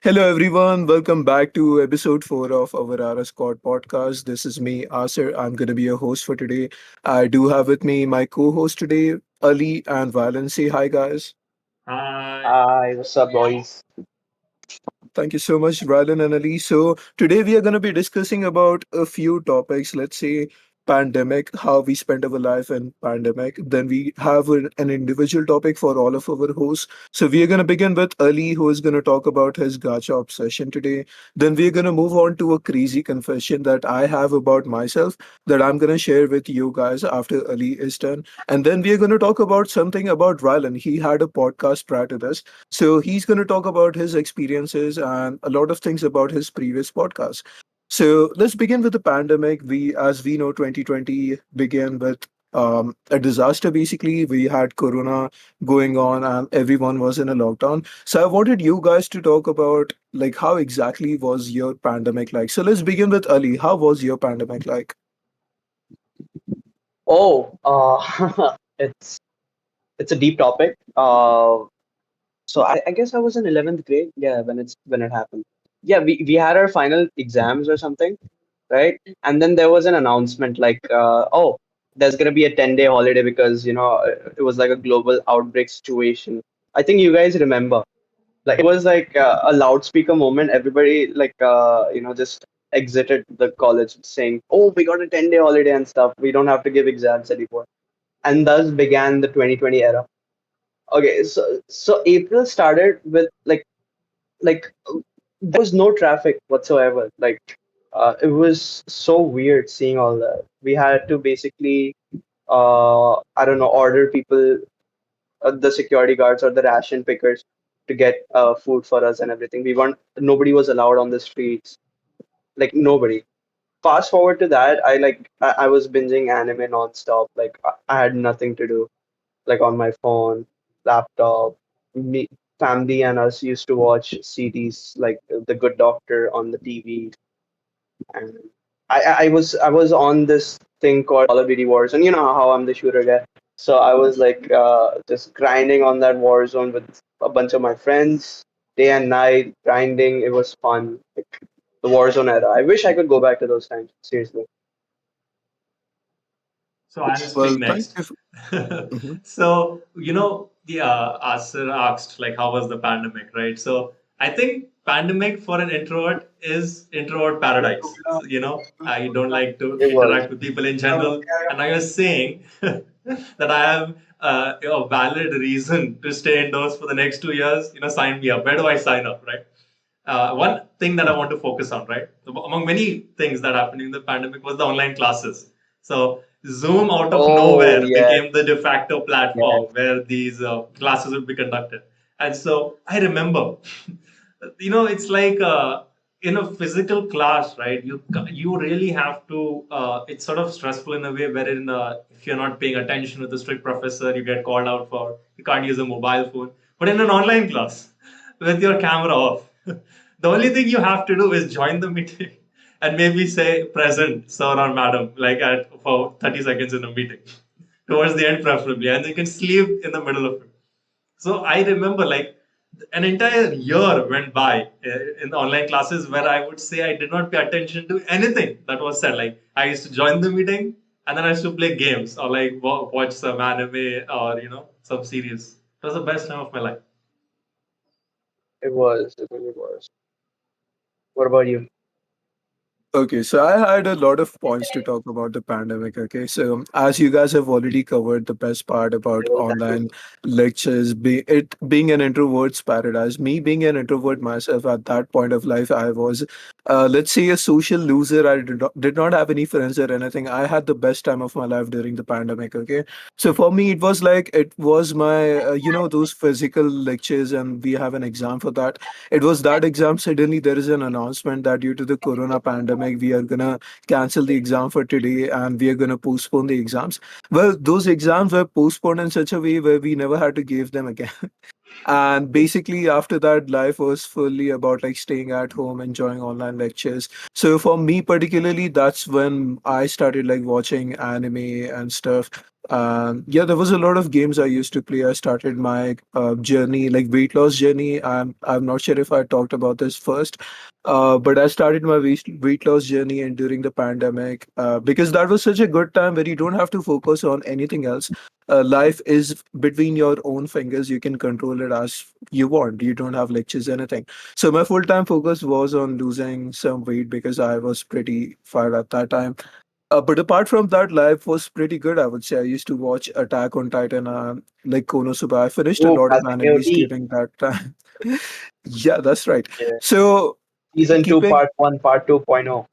Hello, everyone. Welcome back to episode 4 of our ARA Squad podcast. This is me, Aasir. I'm going to be your host for today. I do have with me my co host today, Ali and Rylan. Say hi, guys. Hi. Hi, what's up, boys? Thank you so much, Rylan and Ali. So today we are going to be discussing about a few topics. Let's say pandemic, how we spent our life in pandemic. Then we have an individual topic for all of our hosts. So we are going to begin with Ali, who is going to talk about his gacha obsession today. Then we are going to move on to a crazy confession that I have about myself that I'm going to share with you guys after Ali is done. And then we are going to talk about something about Rylan. He had a podcast prior to this, so he's going to talk about his experiences and a lot of things about his previous podcast. So let's begin with the pandemic. As we know, 2020 began with a disaster. Basically, we had Corona going on, and everyone was in a lockdown. So I wanted you guys to talk about like how exactly was your pandemic like. So let's begin with Ali. How was your pandemic like? Oh, it's a deep topic. So I guess I was in 11th grade. Yeah, when it happened. Yeah, we had our final exams or something, right? And then there was an announcement like, oh, there's gonna be a 10-day holiday because it was like a global outbreak situation. I think you guys remember. Like it was like a loudspeaker moment. Everybody just exited the college saying, "Oh, we got a 10-day holiday and stuff. We don't have to give exams anymore." And thus began the 2020 era. Okay, so April started with like there was no traffic whatsoever. It was so weird seeing all that. We had to basically I don't know, order people, the security guards or the ration pickers, to get food for us and everything. Nobody was allowed on the streets, like nobody. Fast forward to that, I was binging anime nonstop. Like I had nothing to do, like on my phone, laptop. Me, family and us used to watch CDs like The Good Doctor on the TV, and I was on this thing called Call of Duty Warzone. You know how I'm the shooter guy. So I was like just grinding on that Warzone with a bunch of my friends, day and night grinding. It was fun. Like the Warzone era. I wish I could go back to those times. Seriously. So I'll speak Well, thank next. you. Mhm. So, Aasir asked like how was the pandemic, right? So I think pandemic for an introvert is introvert paradise. So, I don't like to It was. interact with people in general. And I was saying that I have a valid reason to stay indoors for the next 2 years. Sign me up. Where do I sign up, right? One thing that I want to focus on, right? Among many things that happened in the pandemic was the online classes. So Zoom out of Oh nowhere yeah, became the de facto yeah. platform where these classes would be conducted. And so I remember, it's like in a physical class, right? You really have to. It's sort of stressful in a way wherein if you're not paying attention with the strict professor, you get called out for you can't use a mobile phone. But in an online class, with your camera off, the only thing you have to do is join the meeting and maybe say present, sir or madam, like at for 30 seconds in a meeting, towards the end preferably, and you can sleep in the middle of it. So I remember like an entire year went by in the online classes where I would say I did not pay attention to anything that was said. Like I used to join the meeting and then I used to play games or like watch some anime or some series. It was the best time of my life. It was. It really was. What about you? Okay, so I had a lot of points to talk about the pandemic. Okay, so as you guys have already covered the best part about online lectures, it being an introvert's paradise. Me being an introvert myself at that point of life, I was, let's say, a social loser. I did not have any friends or anything. I had the best time of my life during the pandemic. Okay, so for me, it was like it was my, those physical lectures, and we have an exam for that. It was that exam. Suddenly there is an announcement that due to the corona pandemic we are gonna cancel the exam for today and we are gonna postpone the exams. Well, those exams were postponed in such a way where we never had to give them again. And basically after that, life was fully about like staying at home, enjoying online lectures. So for me particularly, that's when I started like watching anime and stuff. Yeah, there was a lot of games I used to play. I started my journey, like weight loss journey. I'm not sure if I talked about this first, but I started my weight loss journey and during the pandemic, because that was such a good time where you don't have to focus on anything else. Life is between your own fingers. You can control it as you want. You don't have lectures, anything. So my full-time focus was on losing some weight because I was pretty fat at that time. But apart from that, life was pretty good, I would say. I used to watch Attack on Titan, like Konosuba. I finished a Oh, lot of classic animes AOT. during that time. Yeah, that's right. Yeah. So Season 2, keeping Part 1, Part 2.0.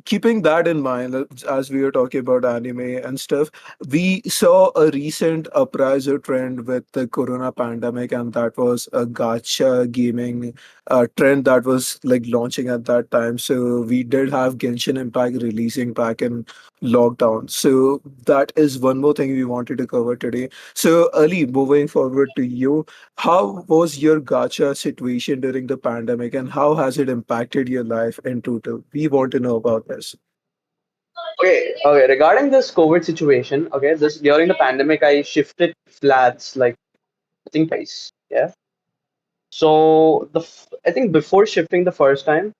keeping that in mind, as we were talking about anime and stuff, we saw a recent uprising trend with the corona pandemic, and that was a gacha gaming trend that was like launching at that time. So we did have Genshin Impact releasing back in lockdown. So that is one more thing we wanted to cover today. So Ali, moving forward to you, how was your gacha situation during the pandemic, and how has it impacted your life in total? We want to know about this. Okay. Regarding this COVID situation, okay, this during the pandemic, I shifted flats like I think twice. Yeah. So I think before shifting the first time,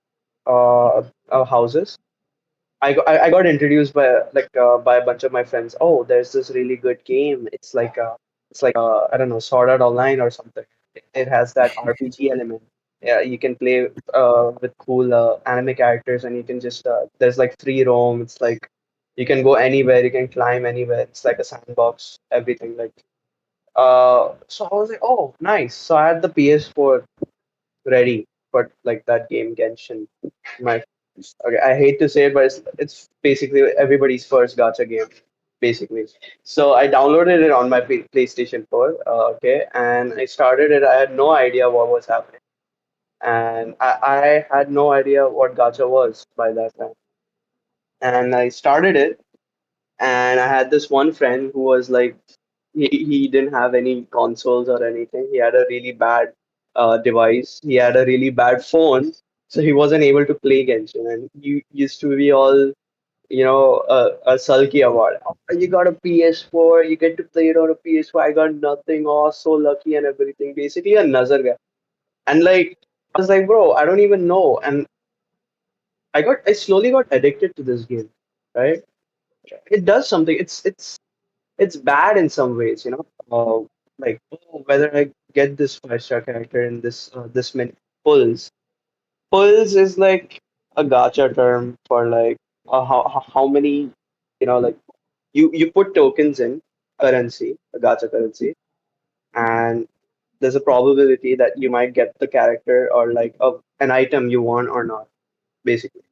houses, I got introduced by a bunch of my friends. Oh, there's this really good game. It's like I don't know, Sword Art Online or something. It has that RPG element. Yeah, you can play with cool anime characters, and you can just there's like free roam. It's like you can go anywhere, you can climb anywhere. It's like a sandbox, everything like. So I was like, oh, nice. So I had the PS4 ready for like that game Genshin. My okay, I hate to say it, but it's basically everybody's first gacha game, basically. So I downloaded it on my PlayStation 4, okay, and I started it. I had no idea what was happening, and I had no idea what gacha was by that time. And I started it, and I had this one friend who was like, he didn't have any consoles or anything. He had a really bad device. He had a really bad phone, so he wasn't able to play Genshin. And you used to be all, a sulky about it. Oh, you got a PS4, you get to play it on a PS4. I got nothing. Oh, so lucky and everything. Basically, a nazar guy. And like, I was like, bro, I don't even know. And I slowly got addicted to this game, right? It does something. It's bad in some ways, like oh, whether I get this 5-star character in this many pulls. Pulls is like a gacha term for like how many, like you put tokens in currency, a gacha currency, and there's a probability that you might get the character or like an item you want or not, basically.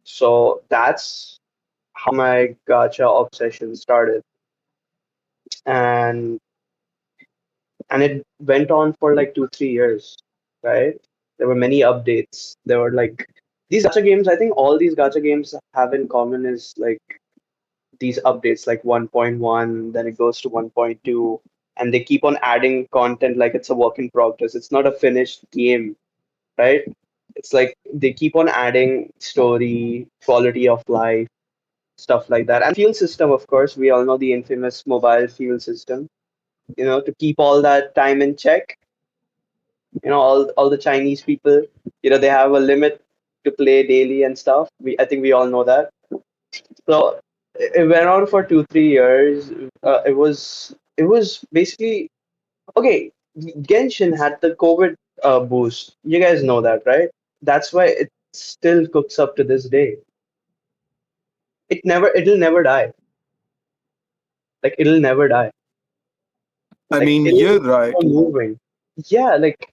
So that's how my gacha obsession started, and it went on for like 2 3 years, right? There were many updates. There were like these gacha games. I think all these gacha games have in common is like these updates, like 1.1, then it goes to 1.2, and they keep on adding content like it's a work in progress. It's not a finished game, right? It's like they keep on adding story, quality of life, stuff like that, and fuel system. Of course, we all know the infamous mobile fuel system. To keep all that time in check. All the Chinese people, they have a limit to play daily and stuff. I think we all know that. So it went on for 2 3 years. It was basically okay. Genshin had the COVID boost. You guys know that, right? That's why it still cooks up to this day. It'll never die. Like it'll never die. I Like mean, it'll you're keep right. on moving. Yeah, like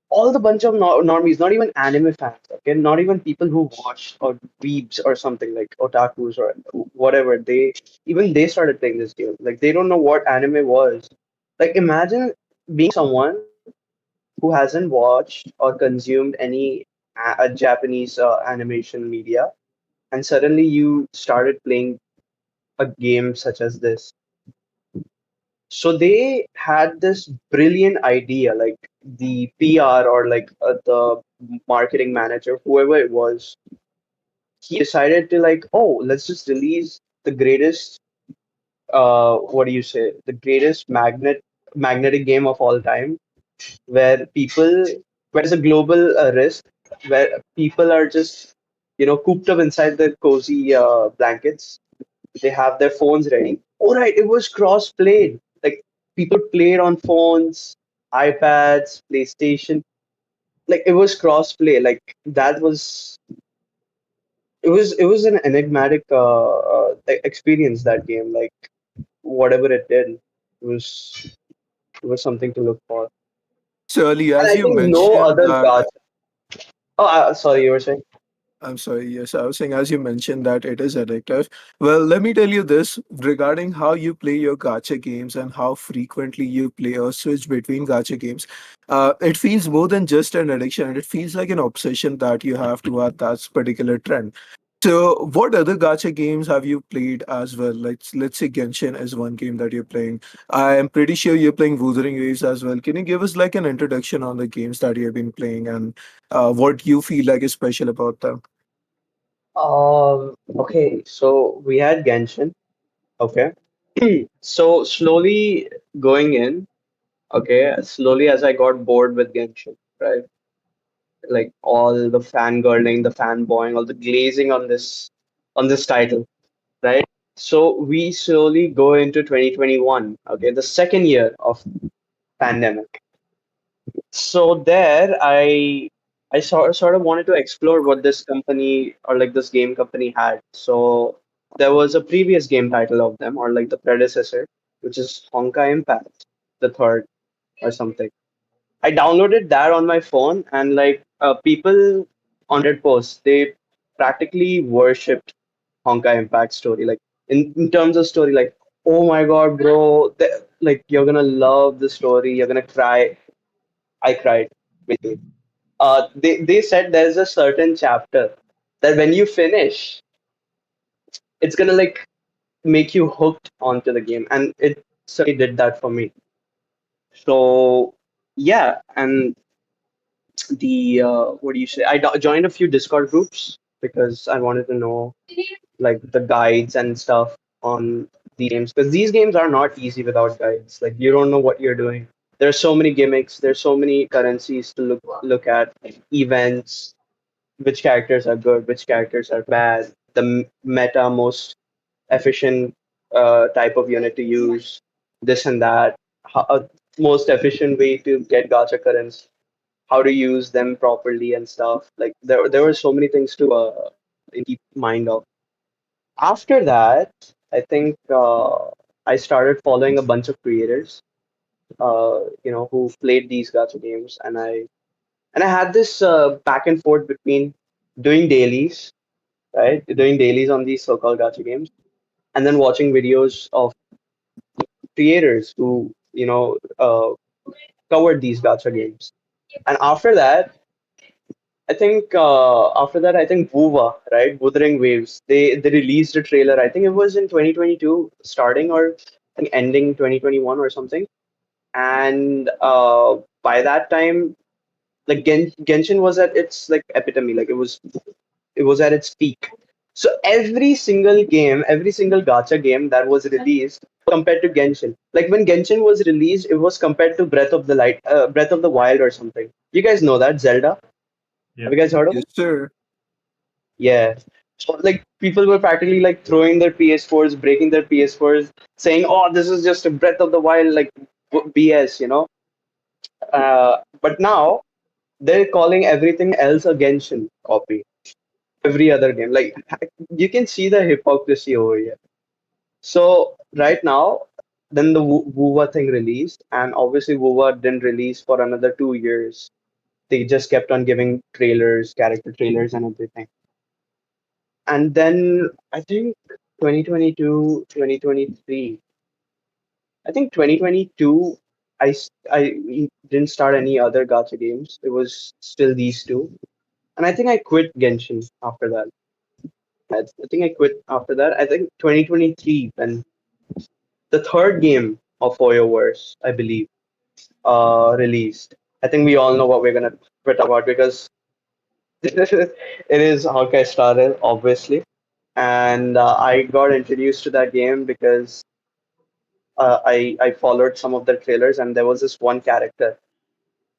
all the bunch of normies, not even anime fans, okay, not even people who watch or weebs or something like otakus or whatever. They started playing this game. Like they don't know what anime was. Like imagine being someone who hasn't watched or consumed any Japanese animation media, and suddenly you started playing a game such as this. So they had this brilliant idea, like the PR or like the marketing manager, whoever it was, he decided to like, oh, let's just release the greatest, what do you say, the greatest magnetic game of all time, where people, where it's a global risk, where people are just, cooped up inside their cozy blankets. They have their phones ready. All right, it was cross-played. Like people played on phones, iPads, PlayStation. Like it was cross-play. Like that was it was an enigmatic experience, that game. Like whatever it did, it was something to look for. So Ali, And as I you think no mentioned other that gacha. Oh, sorry, you were saying. I'm sorry, yes, I was saying as you mentioned that it is addictive. Well, let me tell you this regarding how you play your gacha games and how frequently you play or switch between gacha games. It feels more than just an addiction. It feels like an obsession that you have to at that particular trend. So, what other gacha games have you played as well? Like, let's say Genshin is one game that you're playing. I am pretty sure you're playing Wuthering Waves as well. Can you give us like an introduction on the games that you've been playing and what you feel like is special about them? Okay, so we had Genshin. Okay. So slowly going in, okay, slowly as I got bored with Genshin, right? Like all the fangirling, the fanboying, all the glazing on this title, right? So we slowly go into 2021, okay, the second year of pandemic. So there I sort of wanted to explore what this company or like this game company had. So there was a previous game title of them or like the predecessor, which is Honkai Impact, the third or something. I downloaded that on my phone, and like people on Reddit posts, they practically worshipped Honkai Impact story. Like in terms of story, like, oh my god, bro, like you're gonna love the story, you're gonna cry. I cried basically. They said there's a certain chapter that when you finish, it's gonna like make you hooked onto the game, and it certainly did that for me. So yeah, and the what do you say? I joined a few Discord groups because I wanted to know like the guides and stuff on the games, because these games are not easy without guides. Like you don't know what you're doing. There's so many gimmicks. There's so many currencies to look at, events, which characters are good, which characters are bad, the meta most efficient type of unit to use, this and that, most efficient way to get gacha currents, how to use them properly and stuff. Like there were so many things to keep mind of. After that, I think I started following a bunch of creators, who played these gacha games, and I had this back and forth between doing dailies, right? Doing dailies on these so-called gacha games, and then watching videos of creators who, covered these gacha games. And after that, I think Wuva, right? Wuthering Waves. They released a trailer. I think it was in 2022, starting or I think ending 2021 or something. And by that time, like Genshin was at its like epitome. Like it was at its peak. So every single game, every single gacha game that was released compared to Genshin. Like when Genshin was released, it was compared to Breath of the Wild or something. You guys know that Zelda? Have Yeah. you guys heard of Yes, it? sir. Yeah. So like people were practically like throwing their PS4s, breaking their PS4s, saying, "Oh, this is just a Breath of the Wild like BS." But now they're calling everything else a Genshin copy. Every other game, like you can see the hypocrisy over here. So right now, then the Wuva thing released, and obviously Wuva didn't release for another 2 years. They just kept on giving trailers, character trailers, and everything. And then I think 2022, 2023. I think 2022, I didn't start any other gacha games. It was still these two. And I think I quit Genshin after that. I think I quit after that. I think 2023, when the third game of Hoyoverse, I believe, released. I think we all know what we're talking about because it is Honkai Star Rail, obviously, and I got introduced to that game because I followed some of the trailers, and there was this one character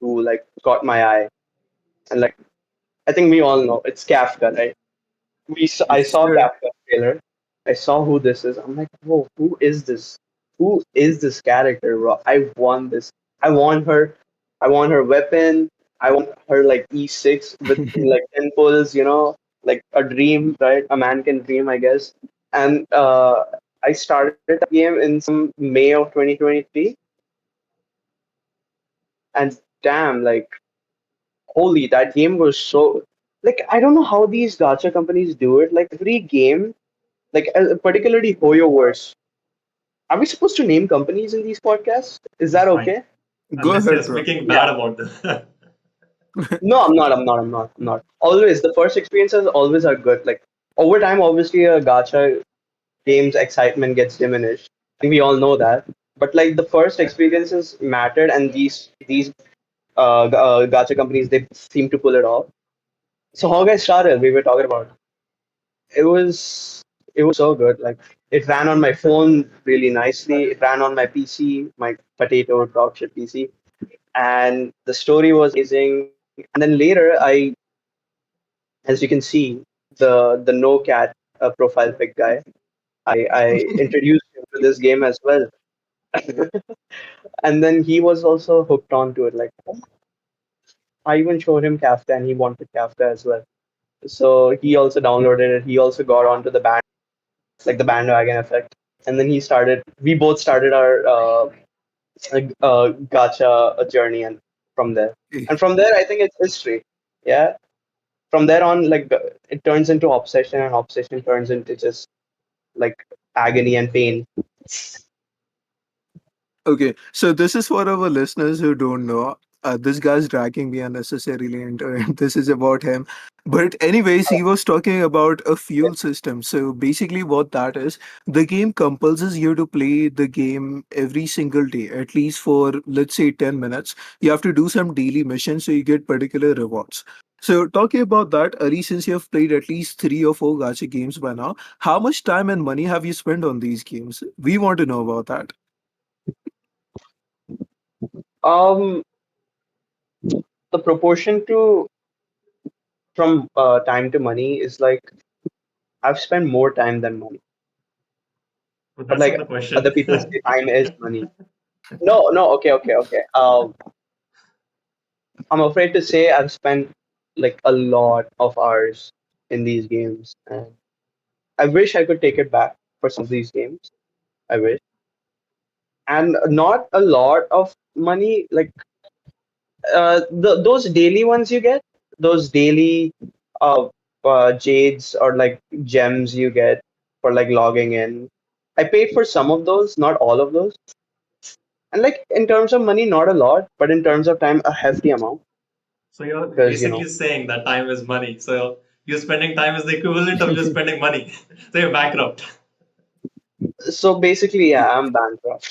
who like caught my eye, and like I think we all know it's Kafka, right? I Yes, saw sir. Kafka trailer. I saw who this is. I'm like, whoa, who is this? Who is this character, bro? I want this. I want her. I want her weapon. I want her like E6 with like 10 pulls, like a dream, right? A man can dream, I guess. And I started that game in some May of 2023, and damn, like, holy, that game was so. Like, I don't know how these gacha companies do it. Like, every game, like particularly HoYoverse. Are we supposed to name companies in these podcasts? Is that Fine. okay? Go Unless you're ahead, bro. speaking Yeah. bad about them. No, I'm not. I'm not. I'm not. I'm not. Always the first experiences always are good. Like over time, obviously, a gacha game's excitement gets diminished. I think we all know that. But like the first experiences mattered, and these gacha companies they seem to pull it off. So how guys started? We were talking about. It was so good. Like it ran on my phone really nicely. It ran on my PC, my potato dogshit PC, and the story was amazing. And then later, as you can see, the no cat profile pic guy, I introduced him to this game as well, and then he was also hooked onto it. Like I even showed him Kafka, and he wanted Kafka as well. So he also downloaded it. He also got onto the band, like the bandwagon effect. And then we both started our gacha journey, and from there, Okay. and from there, I think it's history. Yeah, from there on, like it turns into obsession, and obsession turns into just like agony and pain. Okay, so this is for our listeners who don't know. This guy's dragging me unnecessarily into it. This is about him. But, anyways, he was talking about a fuel system. So, basically, what that is, the game compels you to play the game every single day, at least for, let's say, 10 minutes. You have to do some daily missions so you get particular rewards. So, talking about that, Ali, since you have played at least 3 or 4 gacha games by now, how much time and money have you spent on these games? We want to know about that. Um, the proportion to from time to money is like I've spent more time than money, But but that's like not the question. other people say time is money. No, no, okay, okay, okay. I'm afraid to say I've spent like a lot of hours in these games, and I wish I could take it back for some of these games. I wish, and not a lot of money. Like those daily ones you get, those daily uh, jades or like gems you get for like logging in. I paid for some of those, not all of those. And like in terms of money, not a lot, but in terms of time, a hefty amount. So you're Because basically saying that time is money. So you spending time is the equivalent of you spending money. So you're bankrupt. so basically, yeah, I'm bankrupt.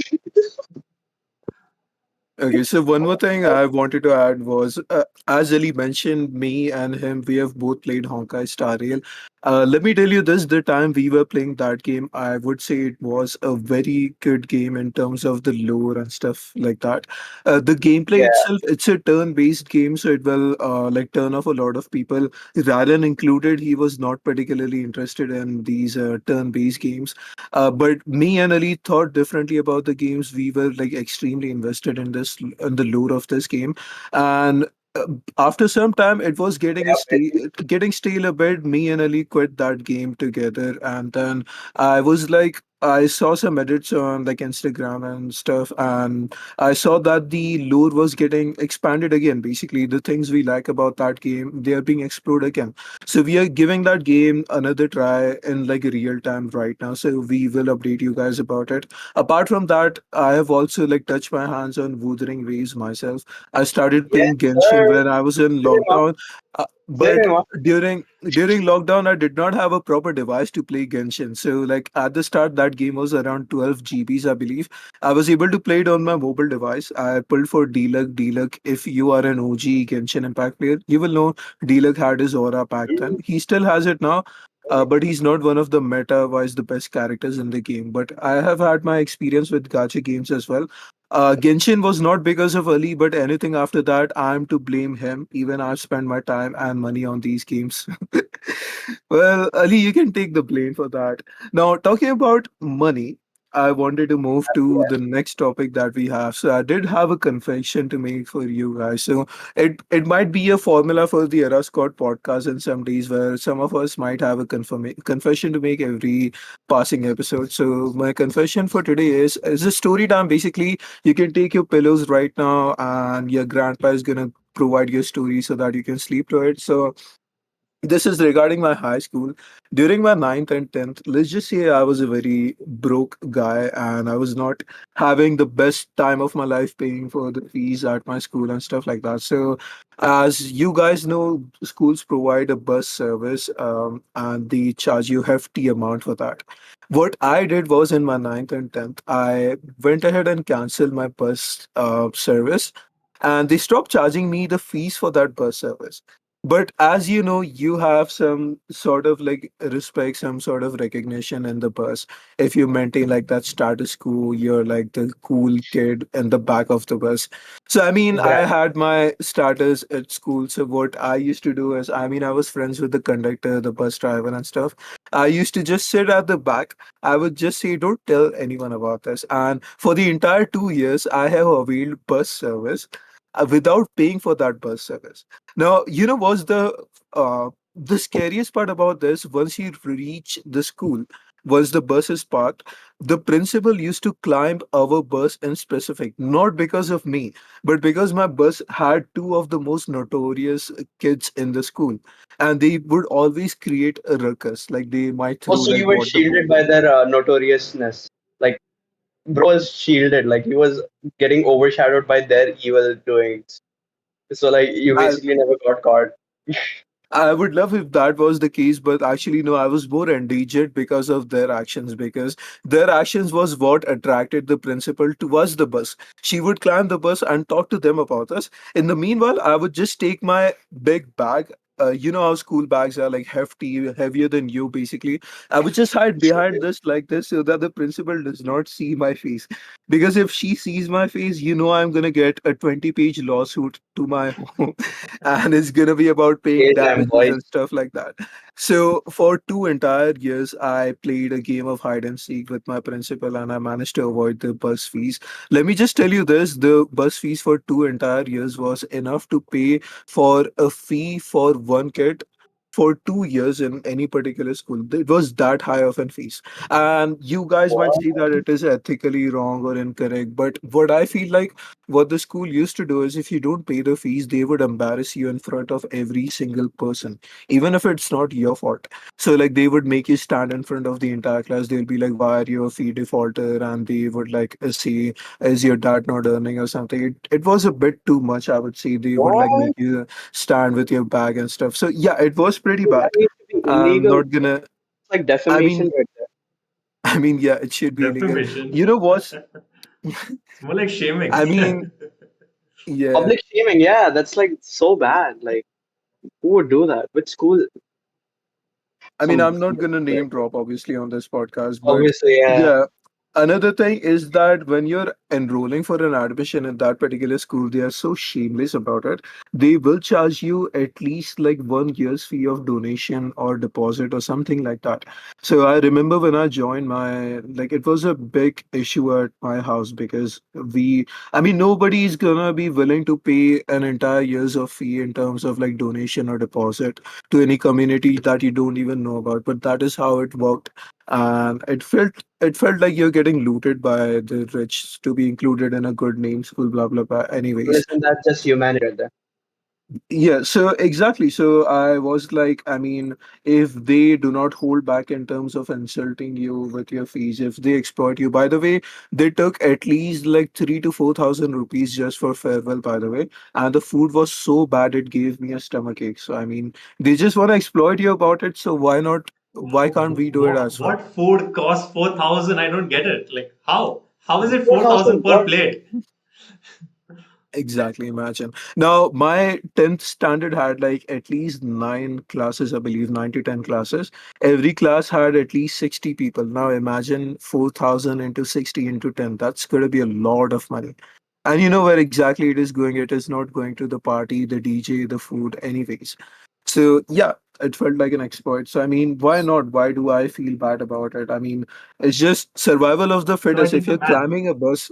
Okay, so one more thing I wanted to add was, as Ali mentioned, me and him, we have both played Honkai Star Rail. Let me tell you this, the time we were playing that game, I would say it was a very good game in terms of the lore and stuff like that. The gameplay Yeah, itself, it's a turn-based game, so it will like turn off a lot of people. Rylan included, he was not particularly interested in these turn-based games. But me and Ali thought differently about the games. We were like extremely invested in this, in the lore of this game, and after some time, it was getting stale a bit. Me and Ali quit that game together, and then I was like. I saw some edits on like Instagram and stuff, and I saw that the lore was getting expanded again. Basically, the things we like about that game, they are being explored again. So we are giving that game another try in like real time right now. So we will update you guys about it. Apart from that, I have also like touched my hands on Wuthering Waves myself. I started yes, playing Genshin sir. when I was in Pretty much. lockdown. But during lockdown, I did not have a proper device to play Genshin. So like at the start, that game was around 12 GBs, I believe. I was able to play it on my mobile device. I pulled for D-Luck. D-Luck, if you are an OG Genshin Impact player, you will know D-Luck had his aura back then. He still has it now. But he's not one of the meta-wise the best characters in the game. But I have had my experience with Gacha Games as well. Genshin was not because of Ali, but anything after that, I'm to blame him. Even I've spent my time and money on these games. Well, Ali, you can take the blame for that. Now, talking about money, I wanted to move to the next topic that we have. So, I did have a confession to make for you guys. So, it might be a formula for the Era Squad podcast in some days where some of us might have a confession to make every passing episode. So, my confession for today is a story time. Basically, you can take your pillows right now, and your grandpa is gonna provide your story so that you can sleep to it. So this is regarding my high school. During my ninth and 10th, let's just say I was a very broke guy and I was not having the best time of my life paying for the fees at my school and stuff like that. So, as you guys know, schools provide a bus service and they charge you hefty amount for that. What I did was in my ninth and 10th, I went ahead and canceled my bus service and they stopped charging me the fees for that bus service. But as you know, you have some sort of like respect, some sort of recognition in the bus. If you maintain like that status quo, you're like the cool kid in the back of the bus. So, I mean, Yeah. I had my status at school. So, what I used to do is, I mean, I was friends with the conductor, the bus driver, and stuff. I used to just sit at the back. I would just say, don't tell anyone about this. And for the entire 2 years, I have availed bus service without paying for that bus service. Now, you know what's the scariest part about this? Once you reach the school, once the bus is parked, the principal used to climb our bus in specific, not because of me, but because my bus had two of the most notorious kids in the school, and they would always create a ruckus. Like they might throw Also, like you were water shielded bottles. by their notoriousness. Like, bro was shielded. Like, he was getting overshadowed by their evil doings. So, like, you basically never got caught. I would love if that was the case, but actually, no, I was more endangered because of their actions, because their actions was what attracted the principal towards the bus. She would climb the bus and talk to them about us. In the meanwhile, I would just take my big bag. You know how school bags are like hefty, heavier than you, basically. I would just hide behind this like this so that the principal does not see my face. Because if she sees my face, you know I'm gonna get a 20-page lawsuit to my home and it's gonna be about paying Daytime damages boys. and stuff like that. So for 2 entire years, I played a game of hide and seek with my principal, and I managed to avoid the bus fees. Let me just tell you this: the bus fees for 2 entire years was enough to pay for a fee for one kid. For 2 years in any particular school, it was that high of an fees. And you guys might What? say that it is ethically wrong or incorrect, but what I feel like what the school used to do is if you don't pay the fees, they would embarrass you in front of every single person, even if it's not your fault. So, like, they would make you stand in front of the entire class. They'll be like, why are you a fee defaulter? And they would, like, say, is your dad not earning or something? It was a bit too much, I would say. They would, like, make What? you stand with your bag and stuff. So, yeah, it was pretty Dude, that bad. needs to be I'm illegal. not gonna, It's like I mean, defamation right there. I mean, yeah, it should be illegal. Defamation. You know what? It's more like shaming. I mean, yeah. Public shaming, yeah, that's like so bad. Like, who would do that? Which school? I mean, Some I'm not gonna name drop obviously on this podcast, but obviously, yeah. yeah. Another thing is that when you're enrolling for an admission in that particular school, they are so shameless about it. They will charge you at least like 1 year's fee of donation or deposit or something like that. So I remember when I joined my, like, it was a big issue at my house because I mean, nobody's gonna be willing to pay an entire year's of fee in terms of like donation or deposit to any community that you don't even know about, but that is how it worked. And it felt like you're getting looted by the rich to be included in a good name school, blah blah blah. Anyways, Listen, that's just humanity right there. Yeah, so exactly. So I was like, I mean, if they do not hold back in terms of insulting you with your fees, if they exploit you, by the way, they took at least like 3 to 4 thousand rupees just for farewell, by the way. And the food was so bad it gave me a stomach ache. So I mean, they just want to exploit you about it. So why not? Why can't we do it as well? What food costs 4,000? I don't get it. Like how? How is it 4,000 4,000 per what? plate? Exactly, imagine. Now, my 10th standard had like at least nine classes, I believe, 9 to 10 classes. Every class had at least 60 people. Now, imagine 4,000 into 60 into 10. That's going to be a lot of money. And you know where exactly it is going? It is not going to the party, the DJ, the food, anyways. So, yeah, it felt like an exploit. So, I mean, why not? Why do I feel bad about it? I mean, it's just survival of the No, I fittest. did If the you're math. climbing a bus,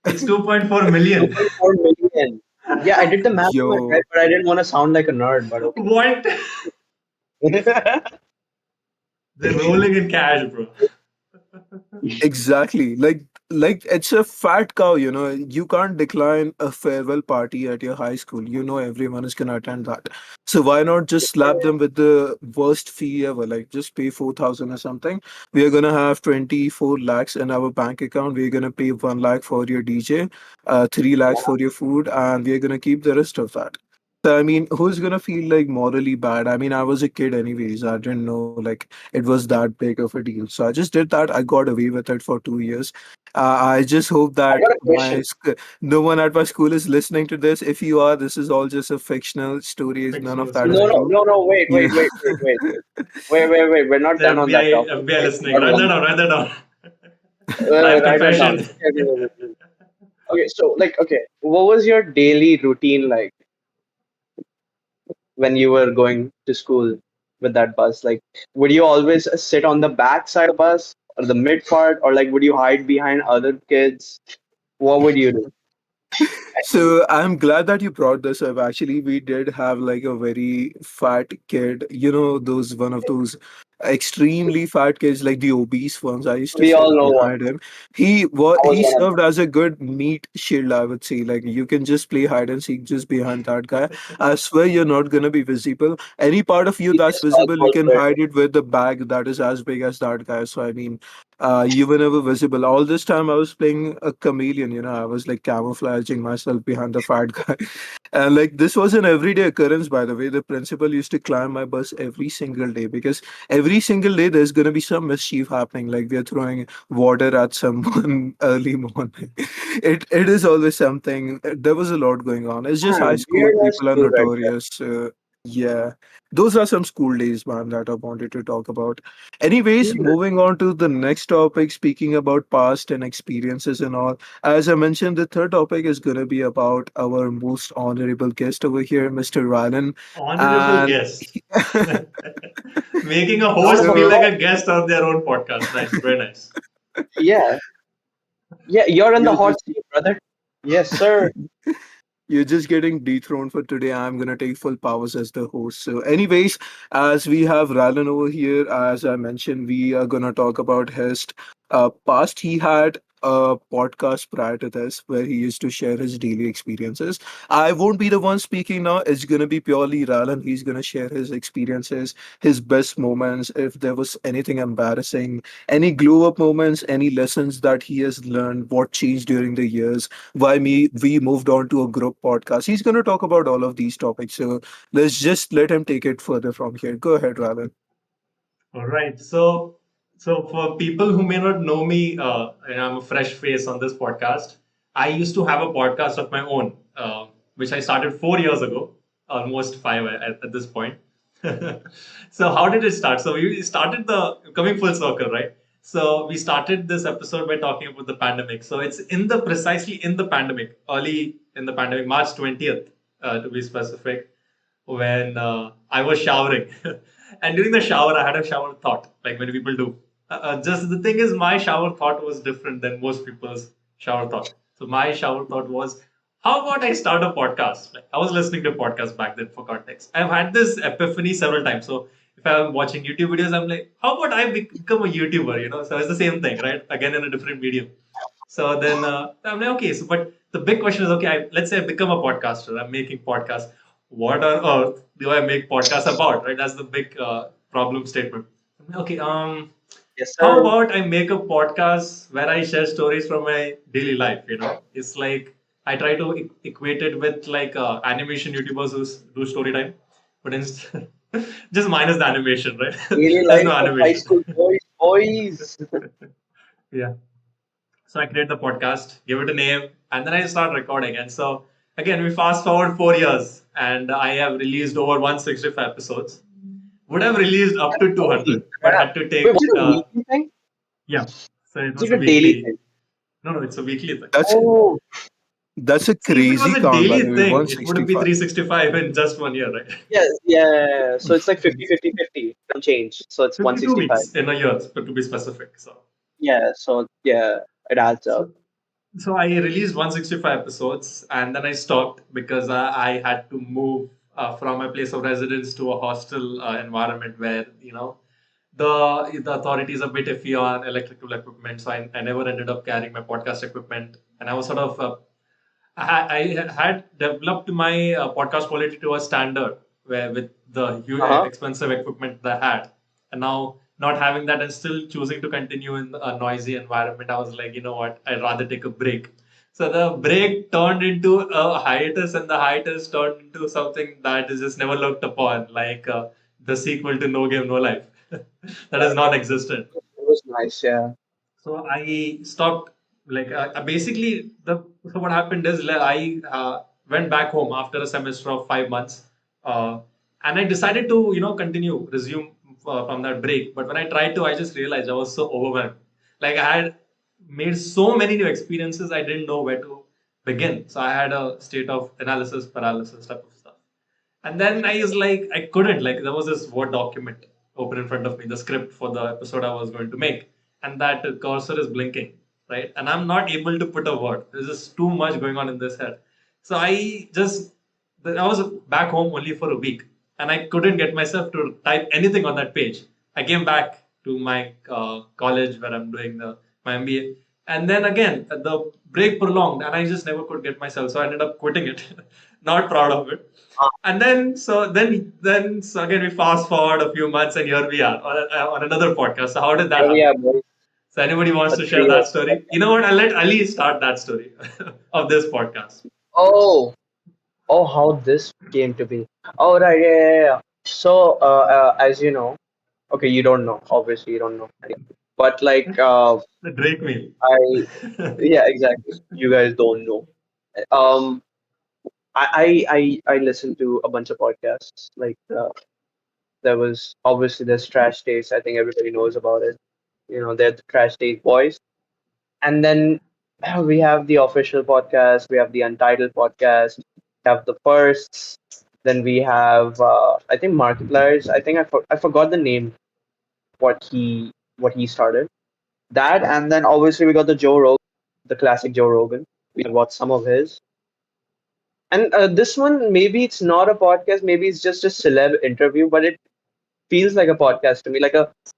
It's 2.4 million. 2.4 million. Yeah, I did the math in my yo. head, but I didn't want to sound like a nerd, but okay. What? They're rolling in cash, bro. Exactly. Like it's a fat cow, you know. You can't decline a farewell party at your high school. You know everyone is gonna attend that. So why not just slap them with the worst fee ever? Like just pay 4,000 or something. We are gonna have 24 lakhs in our bank account. We're gonna pay 1 lakh for your DJ, 3 lakhs for your food, and we're gonna keep the rest of that. So I mean, who's gonna feel like morally bad? I mean, I was a kid anyways. I didn't know like it was that big of a deal. So I just did that. I got away with it for 2 years. I just hope I that got a question. no one at my school is listening to this. If you are, this is all just a fictional story. None of Fictional that is No, story. no, true. no, no. Wait, You, wait, wait, wait, wait, wait, wait, wait. We're not The done on that FBI, topic. FBI Right? listening. Not Write that one. down. Write that down. Live Write that down. confession. Okay, okay, okay, okay. Okay, so like, okay, what was your daily routine like when you were going to school with that bus? Like, would you always sit on the back side of the bus or the mid part, or like, would you hide behind other kids? What would you do? So I'm glad that you brought this up. Actually, we did have like a very fat kid. You know, those one of those extremely fat kids, like the obese ones. I used to We all sit know one. behind him. I was he one of served as a good meat shield, I would say. Like you can just play hide and seek just behind that guy. I swear you're not gonna be visible. Any part of you them. that's His mouth visible, you was can red. hide it with the bag that is as big as that guy. So I mean, you were never visible. All this time I was playing a chameleon, you know, I was like camouflaging myself behind the fat guy. And like this was an everyday occurrence, by the way. The principal used to climb my bus every single day because every single day there's gonna be some mischief happening. Like we are throwing water at someone early morning. It is always something. There was a lot going on. It's just high Man, school. weird ass People are school right there. notorious. Yeah, those are some school days, man, that I wanted to talk about. Anyways, moving on to the next topic, speaking about past and experiences and all. As I mentioned, the third topic is going to be about our most honorable guest over here, Mr. Rylan. Honorable And guest. Making a Round host of feel so, like a applause. guest on their own podcast. Nice. Very nice. Yeah, yeah, you're in the you're hot just seat, brother. Yes, sir. You're just getting dethroned for today. I'm gonna take full powers as the host. So, anyways, as we have Rylan over here, as I mentioned, we are gonna talk about his past. He had a podcast prior to this where he used to share his daily experiences. I won't be the one speaking now. It's gonna be purely Rylan. He's gonna share his experiences, his best moments. If there was anything embarrassing, any glow up moments, any lessons that he has learned, what changed during the years, why me we moved on to a group podcast. He's going to talk about all of these topics. So let's just let him take it further from here. Go ahead, Ralan. All right. So for people who may not know me, and I'm a fresh face on this podcast. I used to have a podcast of my own, which I started 4 years ago, almost five at this point. So how did it start? So we started the coming full circle, right? So we started this episode by talking about the pandemic. So it's in the precisely in the pandemic, early in the pandemic, March 20th, to be specific, when I was showering. And during the shower, I had a shower thought, like many people do. Just the thing is, my shower thought was different than most people's shower thought. So my shower thought was, how about I start a podcast? Like, I was listening to podcasts back then for context. I've had this epiphany several times. So if I'm watching YouTube videos, I'm like, how about I become a YouTuber? You know, so it's the same thing, right? Again in a different medium. So then I'm like, okay, so but the big question is, okay, let's say I become a podcaster. I'm making podcasts. what on earth do I make podcasts about? Right, that's the big problem statement. Okay, Yes, how sir. about I make a podcast where I share stories from my daily life? It's like I try to equate it with like animation YouTubers who do story time, but instead, just minus the animation, right? Daily There's no life of high animation. school boys, boys. Yeah. So I create the podcast, give it a name, and then I start recording. And so again, we fast forward 4 years, and I have released over 165 episodes. Would have released up to Holy 200, but crap. had to Wait, take was it a weekly thing? yeah. So it Was was it a a daily weekly. thing? No, no, it's a weekly thing. That's Oh, that's a See, if it was crazy a count, by the daily way. thing, it would be 165. 365 in just 1 year, right? yes, yeah. So it's like 50-50-50. Don't change. So it's 52 165. weeks in a year, but to be specific. So, Yeah, so yeah, it adds up. so So I released 165 episodes and then I stopped because I had to move from my place of residence to a hostel environment where, the authority is a bit iffy on electrical equipment. So I never ended up carrying my podcast equipment. And I was sort of I had developed my podcast quality to a standard where with the Uh-huh. expensive equipment that I had, and now not having that and still choosing to continue in a noisy environment, I was like, you know what, I'd rather take a break. So the break turned into a hiatus, and the hiatus turned into something that is just never looked upon, like the sequel to No Game No Life, that is non-existent. It was nice, yeah. So I stopped. Like basically, the so what happened is I went back home after a semester of 5 months, uh, and I decided to continue resume from that break. But when I tried to, I just realized I was so overwhelmed. Like I had made so many new experiences, I didn't know where to begin. So I had a state of analysis paralysis type of stuff. And then I was like, I couldn't. Like, there was this Word document open in front of me, the script for the episode I was going to make. And that cursor is blinking, right? And I'm not able to put a word. There's just too much going on in this head. So I was back home only for a week. And I couldn't get myself to type anything on that page. I came back to my college where I'm doing my MBA. And then again, the break prolonged, and I just never could get myself. So I ended up quitting it. Not proud of it. And then again we fast forward a few months and here we are on another podcast. So how did that Here we happen? are, boys. So anybody wants A to share trio. that story? You know what? I'll let Ali start that story of this podcast. Oh, oh, how this came to be. Oh, right, yeah, yeah, yeah. So, as you know, okay, you don't know. Obviously, you don't know. But like, The Drake meal. I, yeah, exactly. You guys don't know. Um, I listen to a bunch of podcasts. Like, there was obviously there's Trash Taste. I think everybody knows about it. You know, they're the Trash Taste boys. And then we have the official podcast. We have the Untitled podcast. We have the firsts. Then we have I think Markiplier's. I think I forgot the name. What he started. That, and then obviously we got the Joe Rogan, the classic Joe Rogan. We watched some of his. And this one, maybe it's not a podcast. Maybe it's just a celeb interview, but it feels like a podcast to me.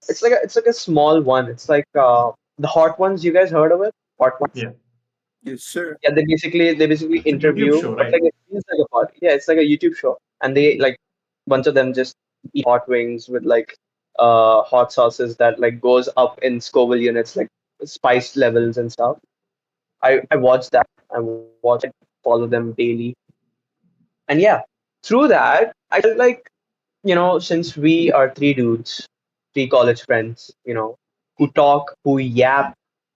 It's like a small one. It's like the Hot Ones. You guys heard of it? Hot Ones. Yeah, Yes, sir. Yeah, they basically it's a YouTube interview, show, but like right? it feels like a pod. Yeah, it's like a YouTube show, and they like bunch of them just eat hot wings with like hot sauces that like goes up in Scoville units, like spice levels and stuff. I watch that. I watch it, follow them daily, and yeah, through that I felt like since we are three dudes, three college friends, who talk, who yap,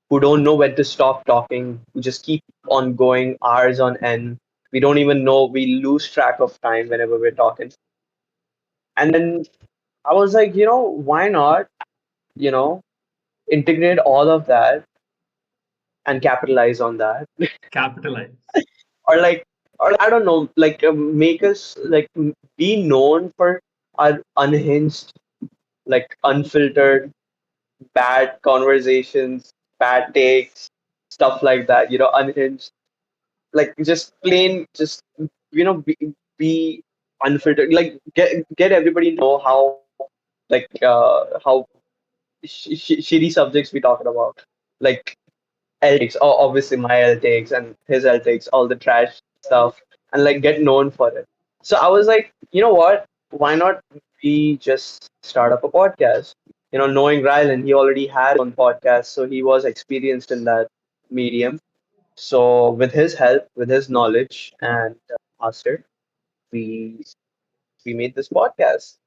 who don't know when to stop talking, who just keep on going hours on end. We don't even know, we lose track of time whenever we're talking. And then I was like, why not, you know, integrate all of that and capitalize on that? Capitalize. or like, or I don't know, like make us like be known for our unhinged, like unfiltered bad conversations, bad takes, stuff like that, unhinged. Like just plain, just be unfiltered. Like get everybody know how shitty subjects we talking about. Like L takes, obviously my L takes and his L takes, all the trash stuff, and like get known for it. So I was like, you know what? Why not we just start up a podcast? Knowing Rylan, he already had his own podcast, so he was experienced in that medium. So with his help, with his knowledge and Aasir, we we made this podcast.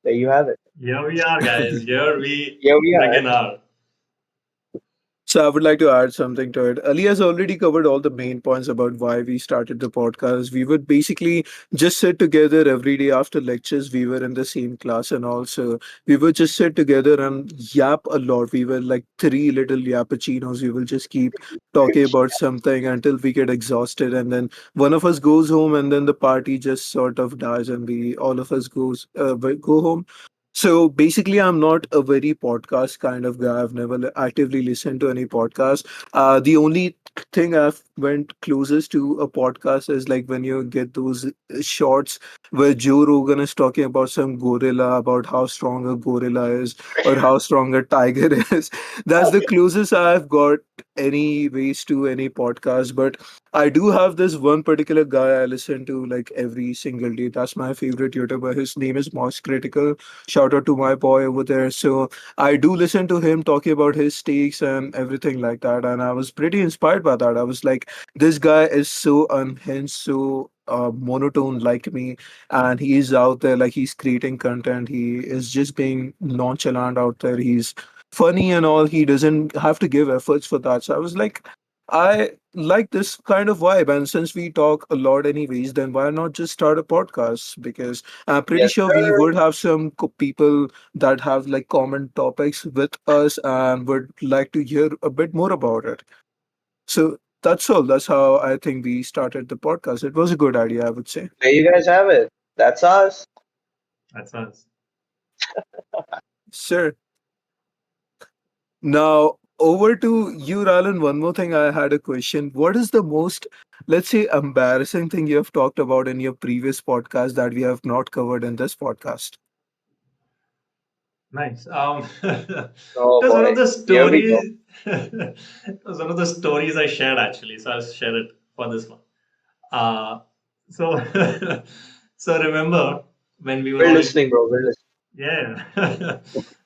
There you have it. Here we are, guys. Here we Here we are. begin our. So I would like to add something to it. Ali has already covered all the main points about why we started the podcast. We would basically just sit together every day after lectures. We were in the same class and also we would just sit together and yap a lot. We were like three little yappuccinos. We will just keep talking about something until we get exhausted and then one of us goes home and then the party just sort of dies and we all of us go home. So basically, I'm not a very podcast kind of guy. I've never actively listened to any podcast. The only thing I've went closest to a podcast is like when you get those shorts where Joe Rogan is talking about some gorilla, about how strong a gorilla is or how strong a tiger is. That's the closest I've got anyways to any podcast. But I do have this one particular guy I listen to like every single day. That's my favorite YouTuber. His name is Moss Critical. Shout out to my boy over there. So I do listen to him talking about his takes and everything like that. And I was pretty inspired by that. I was like, this guy is so unhinged, so monotone like me. And he is out there, like he's creating content. He is just being nonchalant out there. He's funny and all. He doesn't have to give efforts for that. So I was like, I like this kind of vibe. And since we talk a lot anyways, then why not just start a podcast? Because I'm pretty Yes, sure we sir. would have some people that have like common topics with us and would like to hear a bit more about it. So that's all. That's how I think we started the podcast. It was a good idea, I would say. There you guys have it. That's us. That's us. Sure. Now, over to you, Rylan. One more thing, I had a question. What is the most, let's say, embarrassing thing you have talked about in your previous podcast that we have not covered in this podcast? Nice. It Oh was one of boy. the Here we go. stories. It was one of the stories I shared actually. So I'll share it for this one. Uh, so, so remember when we were We're all, listening, bro. We're listening. yeah. Yeah.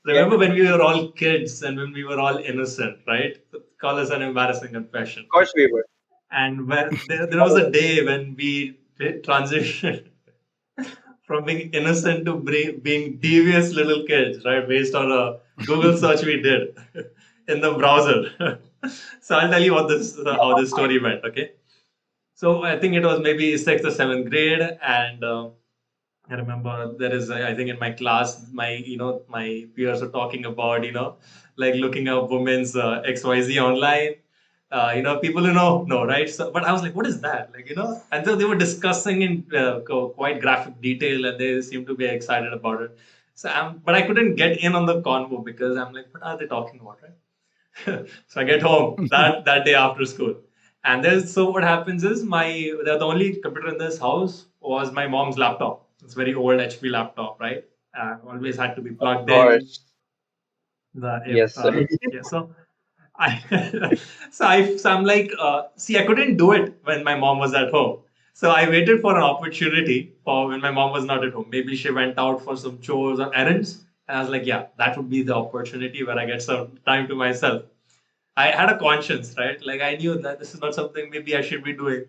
Remember when we were all kids and when we were all innocent, right? Call us an embarrassing confession. Of course we were. And when there was a day when we transitioned from being innocent to being devious little kids, right? Based on a Google search we did in the browser. So I'll tell you what this how this story went. Okay. So I think it was maybe sixth or seventh grade, and I remember there is I think in my class, my peers were talking about like looking up women's XYZ online. People know right. So, but I was like, what is that? Like and so they were discussing in quite graphic detail, and they seemed to be excited about it. But I couldn't get in on the convo because I'm like, what are they talking about, right? So I get home that day after school, and there's so what happens is the only computer in this house was my mom's laptop. It's very old HP laptop, right? Always had to be Of plugged in. course. Yep. Yes, sir. Yeah. So I I'm like, see, I couldn't do it when my mom was at home. So I waited for an opportunity for when my mom was not at home. Maybe she went out for some chores or errands, and I was like, yeah, that would be the opportunity where I get some time to myself. I had a conscience, right? Like I knew that this is not something maybe I should be doing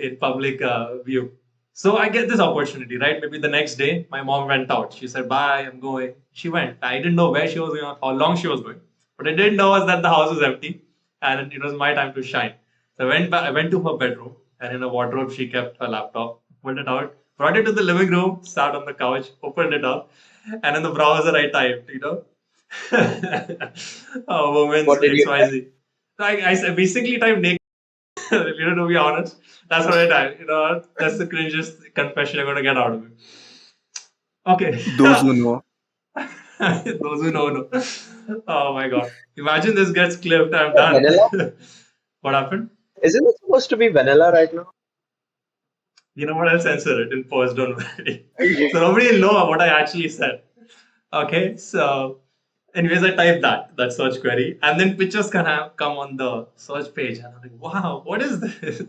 in public view. So I get this opportunity, right? Maybe the next day, my mom went out. She said, "Bye, I'm going." She went. I didn't know where she was going, how long she was going, but I did know was that the house was empty, and it was my time to shine. So I went back. I went to her bedroom, and in a wardrobe, she kept her laptop. Pulled it out, brought it to the living room, sat on the couch, opened it up, and in the browser, I typed, women's What did you type? XYZ. So I basically typed naked, to be honest. That's what I typed. That's the cringiest confession I'm going to get out of it. Okay. Those who know. Those who know. Oh my God. Imagine this gets clipped. I'm done. Vanilla? What happened? Isn't it supposed to be vanilla right now? You know what? I'll censor it in post. Don't worry. So nobody will know what I actually said. Okay. So, anyways, I typed that search query, and then pictures can have come on the search page, and I'm like, wow, what is this?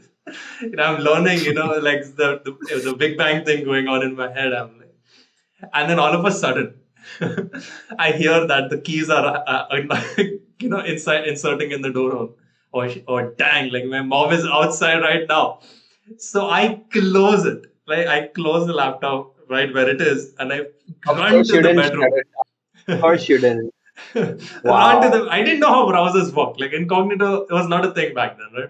I'm learning, like the Big Bang thing going on in my head. I'm like, and then all of a sudden, I hear that the keys are, inside inserting in the door hole. Or dang, like my mom is outside right now. So I close it. Like I close the laptop right where it is, and I Of run course to you the didn't shut bedroom. it. Of course you didn't. Run to Wow. the. I didn't know how browsers work. Like incognito was not a thing back then, right?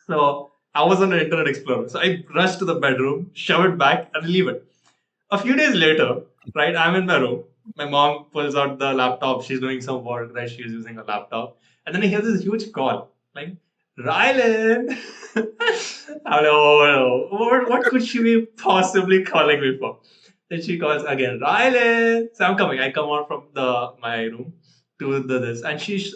So I was on an Internet Explorer. So I rush to the bedroom, shove it back, and leave it. A few days later, right, I'm in my room. My mom pulls out the laptop. She's doing some work, right? She's using a laptop. And then I hear this huge call, like, Rylan. I'm like, oh no, what could she be possibly calling me for? Then she calls again, Rylan. So I'm coming. I come out from my room to this, and she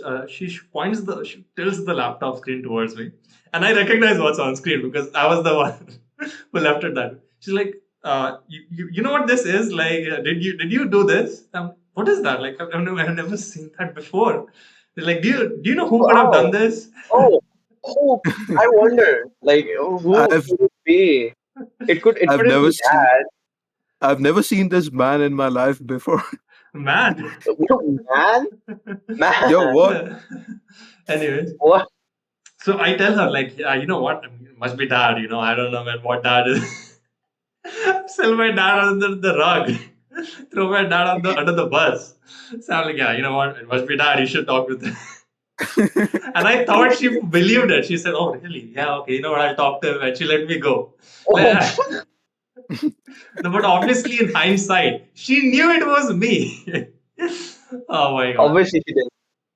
points she tilts the laptop screen towards me, and I recognize what's on screen because I was the one who left it that way. She's like, you know what this is? Like, did you do this? What is that? Like, I've never seen that before. They're like, do you know who could have done Wow. this? Oh, oh, I wonder, like, who I've could it be? It I've couldn't never be seen dad. I've never seen this man in my life before. Man. Man, Yo, man, what? Anyways, what? so I tell her like, yeah, you know what? I mean, it must be dad. I don't know, man, what dad is. Sell my dad under the rug. Throw my dad under the bus. So I'm like, yeah, you know what? It must be dad. You should talk with him. And I thought she believed it. She said, "Oh, really? Yeah, okay. You know what? I'll talk to him." And she let me go. Oh, But, but obviously, in hindsight, she knew it was me. Oh my god! obviously she did.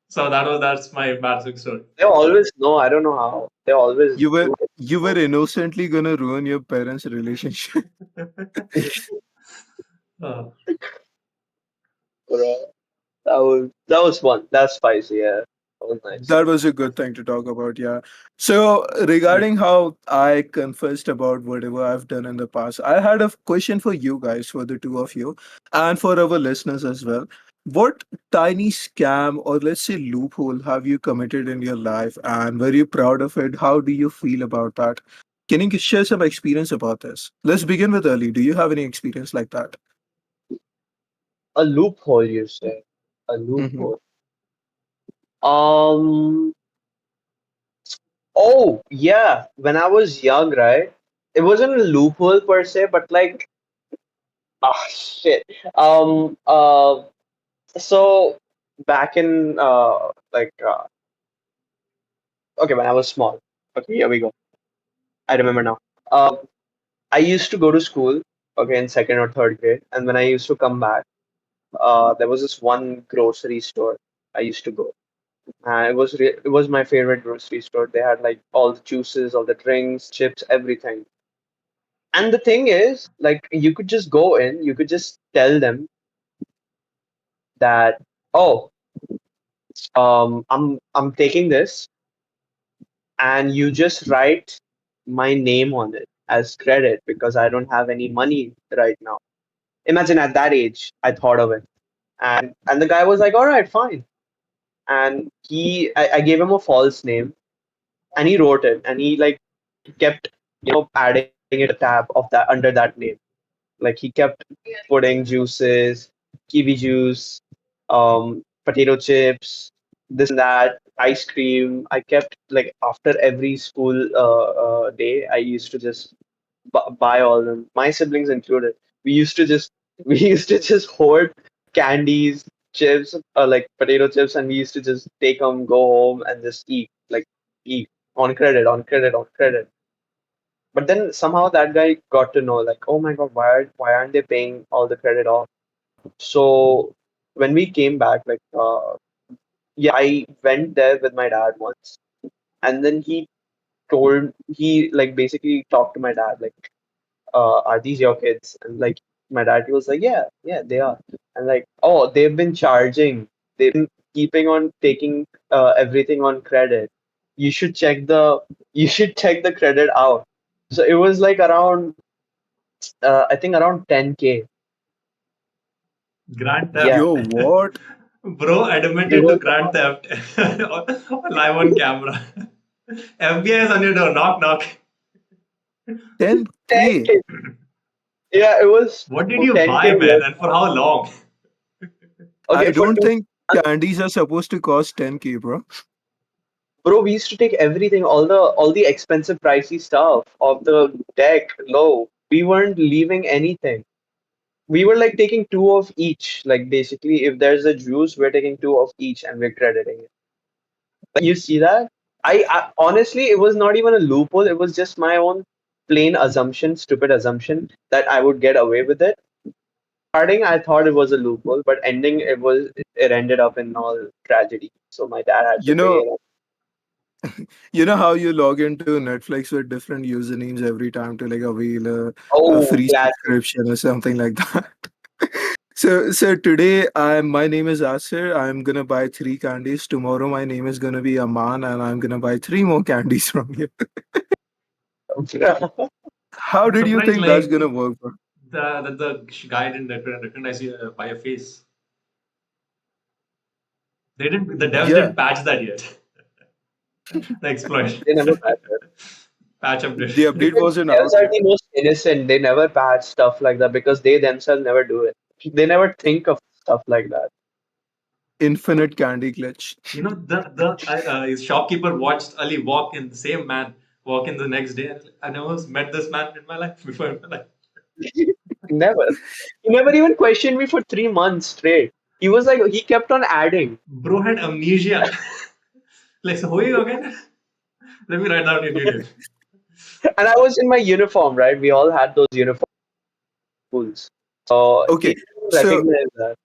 So that's my embarrassing story. They always know. I don't know how. They always you were do you were innocently gonna ruin your parents' relationship. it. Uh, Bro, that was fun. That's spicy. Yeah, that was nice. That was a good thing to talk about, yeah. So, regarding how I confessed about whatever I've done in the past, I had a question for you guys, for the two of you, and for our listeners as well. What tiny scam or let's say loophole have you committed in your life, and were you proud of it? How do you feel about that? Can you share some experience about this? Let's begin with Ali. Do you have any experience like that? A loophole, you say? A Mm-hmm. loophole. Um. Oh, yeah. When I was young, right? It wasn't a loophole per se, but like, ah, shit. Um. So back in okay, when I was small. Okay, here we go. I remember now. I used to go to school, okay, in second or third grade, and when I used to come back, there was this one grocery store I used to go. It was my favorite grocery store. They had like all the juices, all the drinks, chips, everything. And the thing is, like, you could just go in, you could just tell them that, oh, I'm taking this, and you just write my name on it as credit because I don't have any money right now. Imagine at that age, I thought of it, and the guy was like, all right, fine. And I gave him a false name, and he wrote it, and he like kept adding it to the tab of that under that name. Like he kept putting juices, kiwi juice, potato chips, this and that, ice cream. I kept like after every school day, I used to just buy all of them, my siblings included. We used to just we used to just hoard candies, chips, like potato chips, and we used to just take them, go home, and just eat on credit, on credit, on credit. But then somehow that guy got to know, like, oh my God, why aren't they paying all the credit off? So when we came back, like, yeah, I went there with my dad once, and then he like basically talked to my dad, like, are these your kids? And like my dad, he was like, yeah, yeah, they are. And like, oh, they've been charging, they've been keeping on taking everything on credit. You should check the you should check the credit out. So it was like around I think around 10K. grand Yeah, theft. Yo, what? Bro it admitted to was grand theft live on camera. FBI is on your door. Knock, knock. 10K. 10K. Yeah, it was What did you 10K. buy, man, and for how long? Okay, I for don't two think months, candies are supposed to cost 10K, bro. bro, we used to take everything, all the expensive, pricey stuff off the deck low. We weren't leaving anything. We were like taking two of each. Like basically, if there's a juice, we're taking two of each and we're crediting it. Like you see that? I honestly, it was not even a loophole. It was just my own plain assumption, stupid assumption that I would get away with it. Starting, I thought it was a loophole, but ending, it ended up in all tragedy. So my dad had to You pay know, it. you know how you log into Netflix with different usernames every time to like avail a Oh, free classic. subscription or something like that. So today my name is Asir. I'm gonna buy three candies. Tomorrow my name is gonna be Aman and I'm gonna buy three more candies from you. How I'm did you surprised, think that's like gonna work, bro? the guy didn't recognize you by your face. They didn't. The devs Yeah, didn't patch that yet. The exploit. They never patch it. Patch update. the update Because wasn't devs out are yet. the most innocent. They never patch stuff like that because they themselves never do it. They never think of stuff like that. Infinite candy glitch. His shopkeeper watched Ali walk in the same man walk in the next day. And I never met this man in my life before in my life. Never. He never even questioned me for 3 months straight. He was like, he kept on adding. Bro had amnesia. Like, so who are you again? Let me write down your new name. And I was in my uniform, right? We all had those uniforms. So he Okay, didn't so recognize that.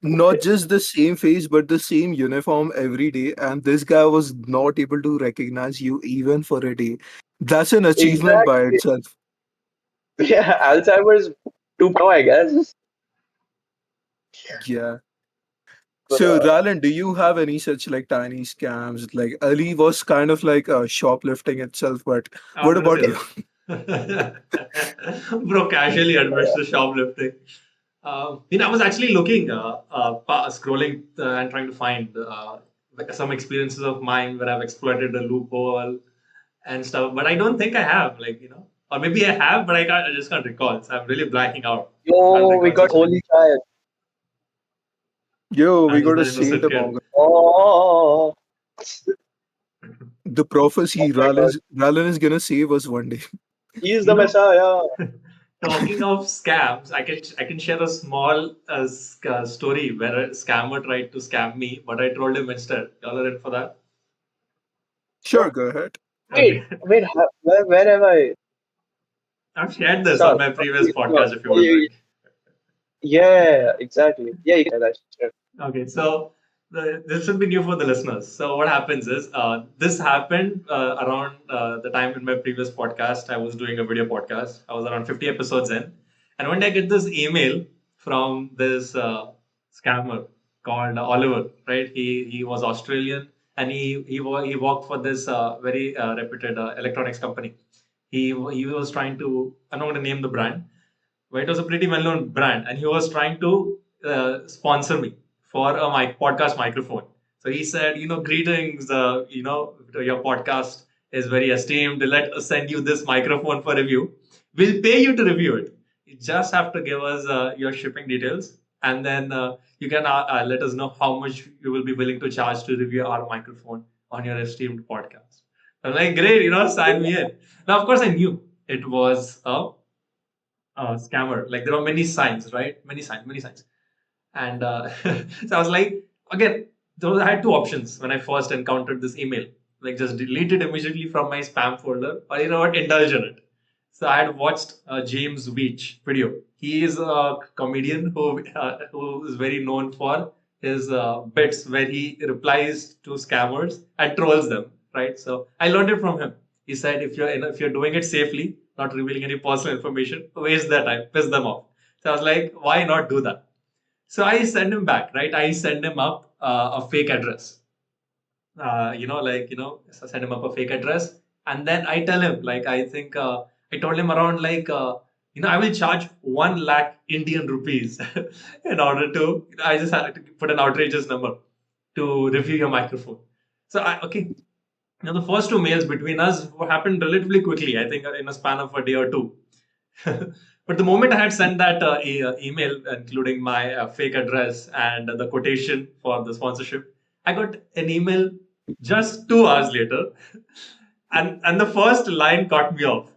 not just the same face, but the same uniform every day, and this guy was not able to recognize you even for a day. That's an achievement by Exactly. itself. Yeah, Alzheimer's 2.0, I guess. Yeah. But So, Rylan, do you have any such like tiny scams? Like Ali was kind of like shoplifting itself, but I was what gonna about say you? that. Bro casually admits to shoplifting. I was actually looking, scrolling and trying to find like some experiences of mine where I've exploited a loophole and stuff. But I don't think I have, or maybe I have, but I just can't recall. So I'm really blacking out. Can't yo, we recall got such things. holy child. Yo, I'm we just got a that saint innocent among kid. us. Oh, The oh prophecy my God. Rylan is gonna save us one day. He is You the know, Messiah. Talking of scams, I can share a small story where a scammer tried to scam me, but I told him instead. Y'all are in for that? Sure, go ahead. Wait, Okay. wait, where have I I've shared this on start? my previous Okay, no, podcast if you oh, want, like. yeah, exactly. Yeah, you can say that. Sure. Okay, so this should be new for the listeners. So what happens is this happened around the time in my previous podcast. I was doing a video podcast. I was around 50 episodes in, and one day I get this email from this scammer called Oliver. Right? He was Australian, and he worked for this very reputed electronics company. He was trying to. I'm not going to name the brand, but it was a pretty well-known brand, and he was trying to sponsor me for a podcast microphone. So he said, greetings, your podcast is very esteemed. Let us send you this microphone for review. We'll pay you to review it. You just have to give us your shipping details, and then you can let us know how much you will be willing to charge to review our microphone on your esteemed podcast. I'm like, great, sign me in. Now, of course, I knew it was a scammer. Like there are many signs, right? Many signs. And so I was like, again, I had two options when I first encountered this email. Like just delete it immediately from my spam folder, or you know what, indulge in it. So I had watched James Veach video. He is a comedian who is very known for his bits where he replies to scammers and trolls them. Right. So I learned it from him. He said if you're doing it safely, not revealing any personal information, waste their time, piss them off. So I was like, why not do that? So I send him back, right? I send him up a fake address. So send him up a fake address, and then I tell him, like, I think I told him around I will charge 1 lakh Indian rupees in order to. I just had to put an outrageous number to review your microphone. So okay, The first two mails between us happened relatively quickly. I think in a span of a day or two. But the moment I had sent that email, including my fake address and the quotation for the sponsorship, I got an email just 2 hours later, and the first line caught me off.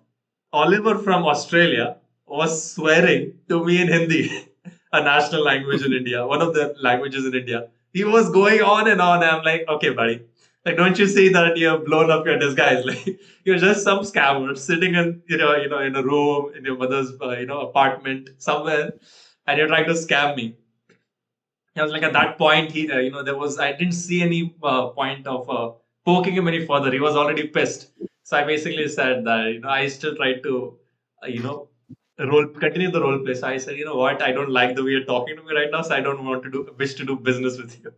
Oliver from Australia was swearing to me in Hindi, a national language in India, one of the languages in India. He was going on and on. I'm like, okay, buddy, like, don't you see that you've blown up your disguise? Like, you're just some scammer sitting in, in a room in your mother's, apartment somewhere, and you're trying to scam me. I was like, at that point, I didn't see any point of poking him any further. He was already pissed. So I basically said that, I still tried to, continue the role play. So I said, you know what, I don't like the way you're talking to me right now. So I don't want to wish to do business with you.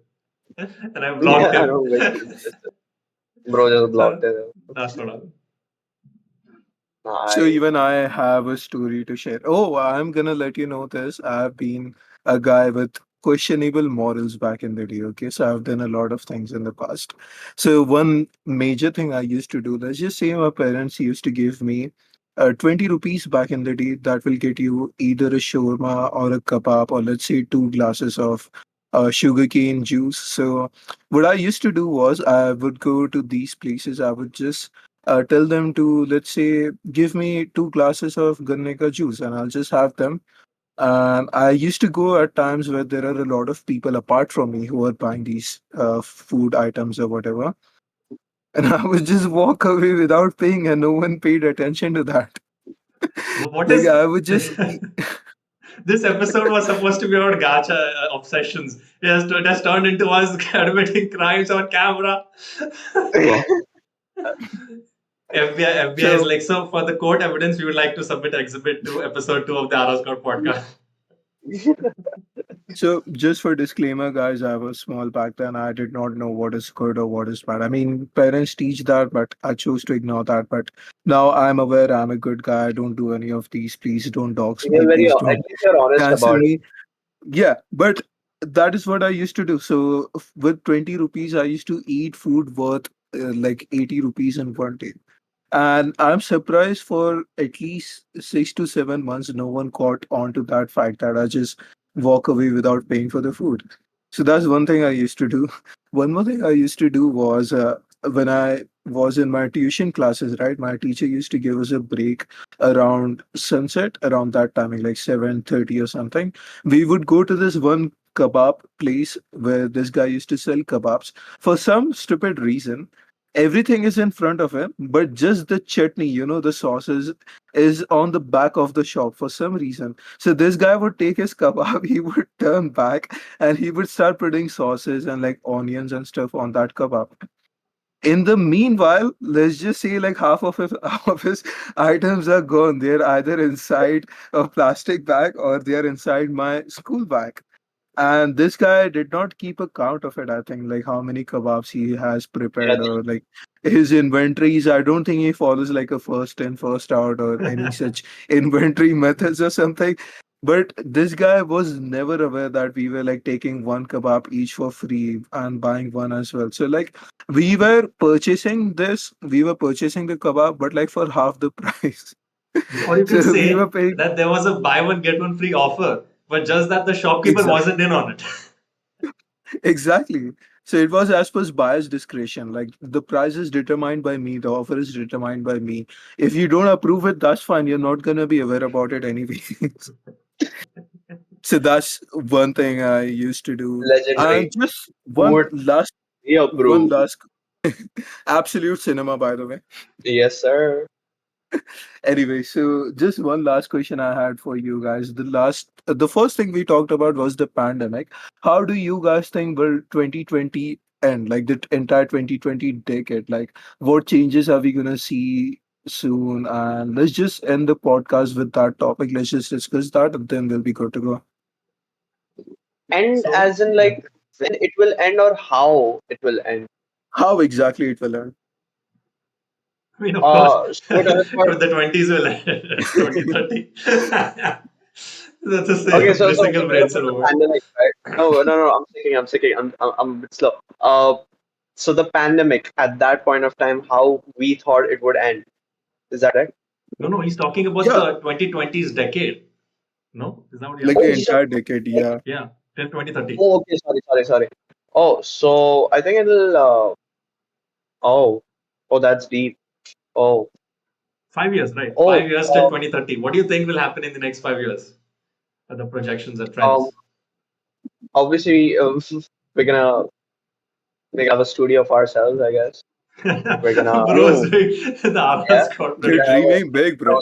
And I blocked Yeah, I him. don't wish to. Bro just blocked So it. that's what happened. So Nice. even I have a story to share. Oh, I'm gonna let you know this. I've been a guy with questionable morals back in the day. Okay, so I've done a lot of things in the past. So one major thing I used to do, let's just say my parents used to give me 20 rupees back in the day. That will get you either a shawarma or a kebab, or let's say two glasses of sugarcane juice. So what I used to do was I would go to these places. I would just tell them to, let's say, give me two glasses of ganne ka juice, and I'll just have them. And I used to go at times where there are a lot of people apart from me who are buying these food items or whatever, and I would just walk away without paying, and no one paid attention to that. What Like is I would just this episode was supposed to be about gacha obsessions. It has turned into us admitting crimes on camera. FBI is so like, so for the court evidence, we would like to submit exhibit to episode 2 of the ARA Squad podcast. So, just for disclaimer, guys, I was small back then. I did not know what is good or what is bad. I mean, parents teach that, but I chose to ignore that. But now I'm aware I'm a good guy. I don't do any of these. Please don't dox me. You're very, Please at don't least you're honest cancel about it. me. Yeah, but that is what I used to do. So, with 20 rupees, I used to eat food worth like 80 rupees in one day. And I'm surprised for at least 6 to 7 months, no one caught on to that fact that I just walk away without paying for the food. So that's one thing I used to do. One more thing I used to do was when I was in my tuition classes, right? My teacher used to give us a break around sunset, around that timing, like 7:30 or something. We would go to this one kebab place where this guy used to sell kebabs. For some stupid reason, everything is in front of him, but just the chutney, the sauces is on the back of the shop for some reason. So this guy would take his kebab, he would turn back, and he would start putting sauces and like onions and stuff on that kebab. In the meanwhile, let's just say like half of his, half of his items are gone. They're either inside a plastic bag or they're inside my school bag. And this guy did not keep a count of it, I think, like how many kebabs he has Yeah, prepared or like his inventories. I don't think he follows like a first in, first out or any such inventory methods or something. But this guy was never aware that we were like taking one kebab each for free and buying one as well. So like we were purchasing the kebab, but like for half the price. Or you could So we were say paying that there was a buy one get one free offer, but just that the shopkeeper exactly. wasn't in on it. Exactly. So it was as per buyer's discretion. Like the price is determined by me, the offer is determined by me. If you don't approve it, that's fine. You're not gonna be aware about it anyway. So that's one thing I used to do. And legendary. just Who one would last, one reapprove? last, absolute cinema, by the way. Yes, sir. Anyway, so just one last question I had for you guys. The first thing we talked about was the pandemic. How do you guys think will 2020 end? Like the entire 2020 decade? Like what changes are we gonna see soon? And let's just end the podcast with that topic. Let's just discuss that, and then we'll be good to go. And So, as in yeah. like when it will end or how it will end. How exactly it will end? I mean, of course, So to start, the 20s will end 2030. That's okay, a so we single talk brain about cell the moment. pandemic, right? No, no, no. I'm thinking. I'm a bit slow. So the pandemic at that point of time, how we thought it would end. Is that right? No, no, he's talking about Yeah, the 2020s decade. No, is that what you're like Oh, the asking? so entire decade. Yeah. Yeah, till 2030. oh, okay, sorry. Oh, so I think it'll. Oh, oh, that's deep. Oh, 5 years, right? oh. 5 years till 2030. What do you think will happen in the next 5 years? The projections and Um. trends. Obviously, we're gonna have a studio of ourselves. I guess we're gonna. Bros Yo, doing the ARA Yeah, Squad we're you're gonna have prediction. dreaming big, bro.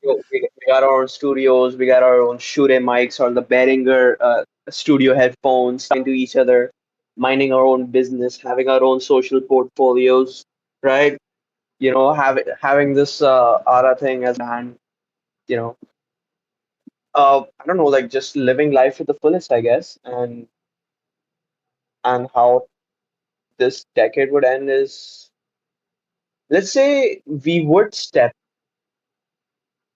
we got our own studios. We got our own Shure mics or the Behringer studio headphones, talking to each other, minding our own business, having our own social portfolios, right? Having this ARA thing as a brand, you know, I don't know, like just living life to the fullest, I guess. And how this decade would end is, let's say we would step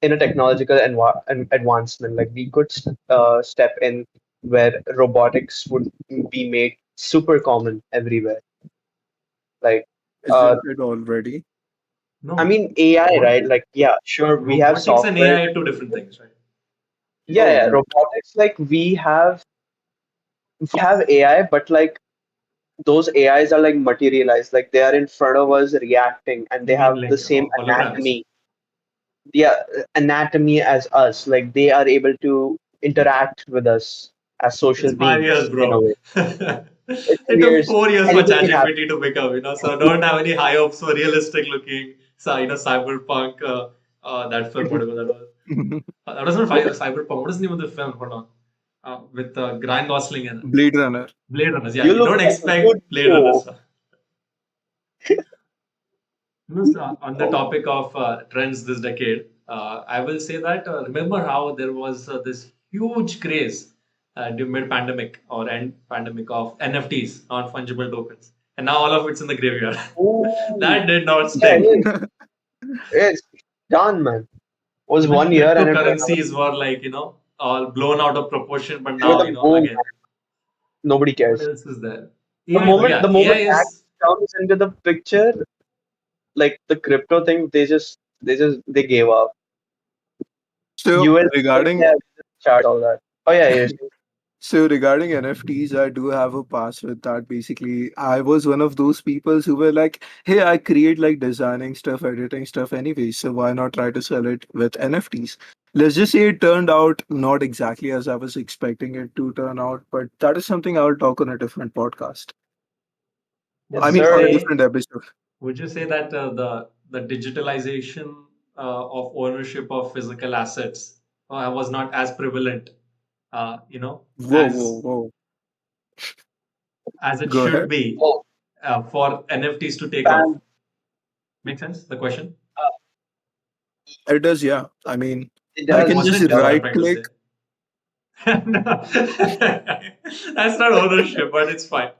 in a technological advancement, like we could step in where robotics would be made super common everywhere. Like, uh, Isn't it already? I No, mean, AI, what right? Like, yeah, sure, we have robotics and software. AI are two different things, right? Yeah, Oh, yeah, right. robotics, like we have AI, but like those AIs are like materialized, like they are in front of us reacting, and You they mean have the like same holograms? anatomy, yeah, anatomy as us. Like they are able to interact with us as social It's 5 years, beings in a bro. way. It's It took years. 4 years for Anything can happen. ChatGPT to become, so don't have any high hopes for realistic looking, cyberpunk, that film, whatever that was. That was not cyberpunk. What is the name of the film? Hold on. With Ryan Gosling and Blade Runner. Blade Runners. Yeah, You you look don't like a good expect Blade duo. Runners. On the topic of trends this decade, I will say that remember how there was this huge craze during mid-pandemic or end pandemic of NFTs, non-fungible tokens, and now all of it's in the graveyard. Ooh, That did not yeah, stick. it's done, man. It was Even 1 year and it went away. cryptocurrencies were like all blown out of proportion, but They were now the boom, again, man. Nobody what cares. else is there? The AI, moment the yeah, moment AI that is comes into the picture, like the crypto thing, they gave up. So US, like, regarding yeah, we just charge all that. Oh yeah, yes. So regarding NFTs, I do have a past with that. Basically, I was one of those people who were like, "Hey, I create like designing stuff, editing stuff anyway, so why not try to sell it with NFTs?" Let's just say it turned out not exactly as I was expecting it to turn out, but that is something I'll talk on a different podcast. Yes, I would mean, you on a sir. say different episode. Would you say that the digitalization of ownership of physical assets was not as prevalent, Whoa, whoa, whoa. as it Go should ahead. be Oh, for NFTs to take off? fan. Make sense? The question? Uh, It does, yeah. I mean, it I It can does. just wasn't, It is what does. I'm right trying to click. say. No. That's not ownership, but it's fine.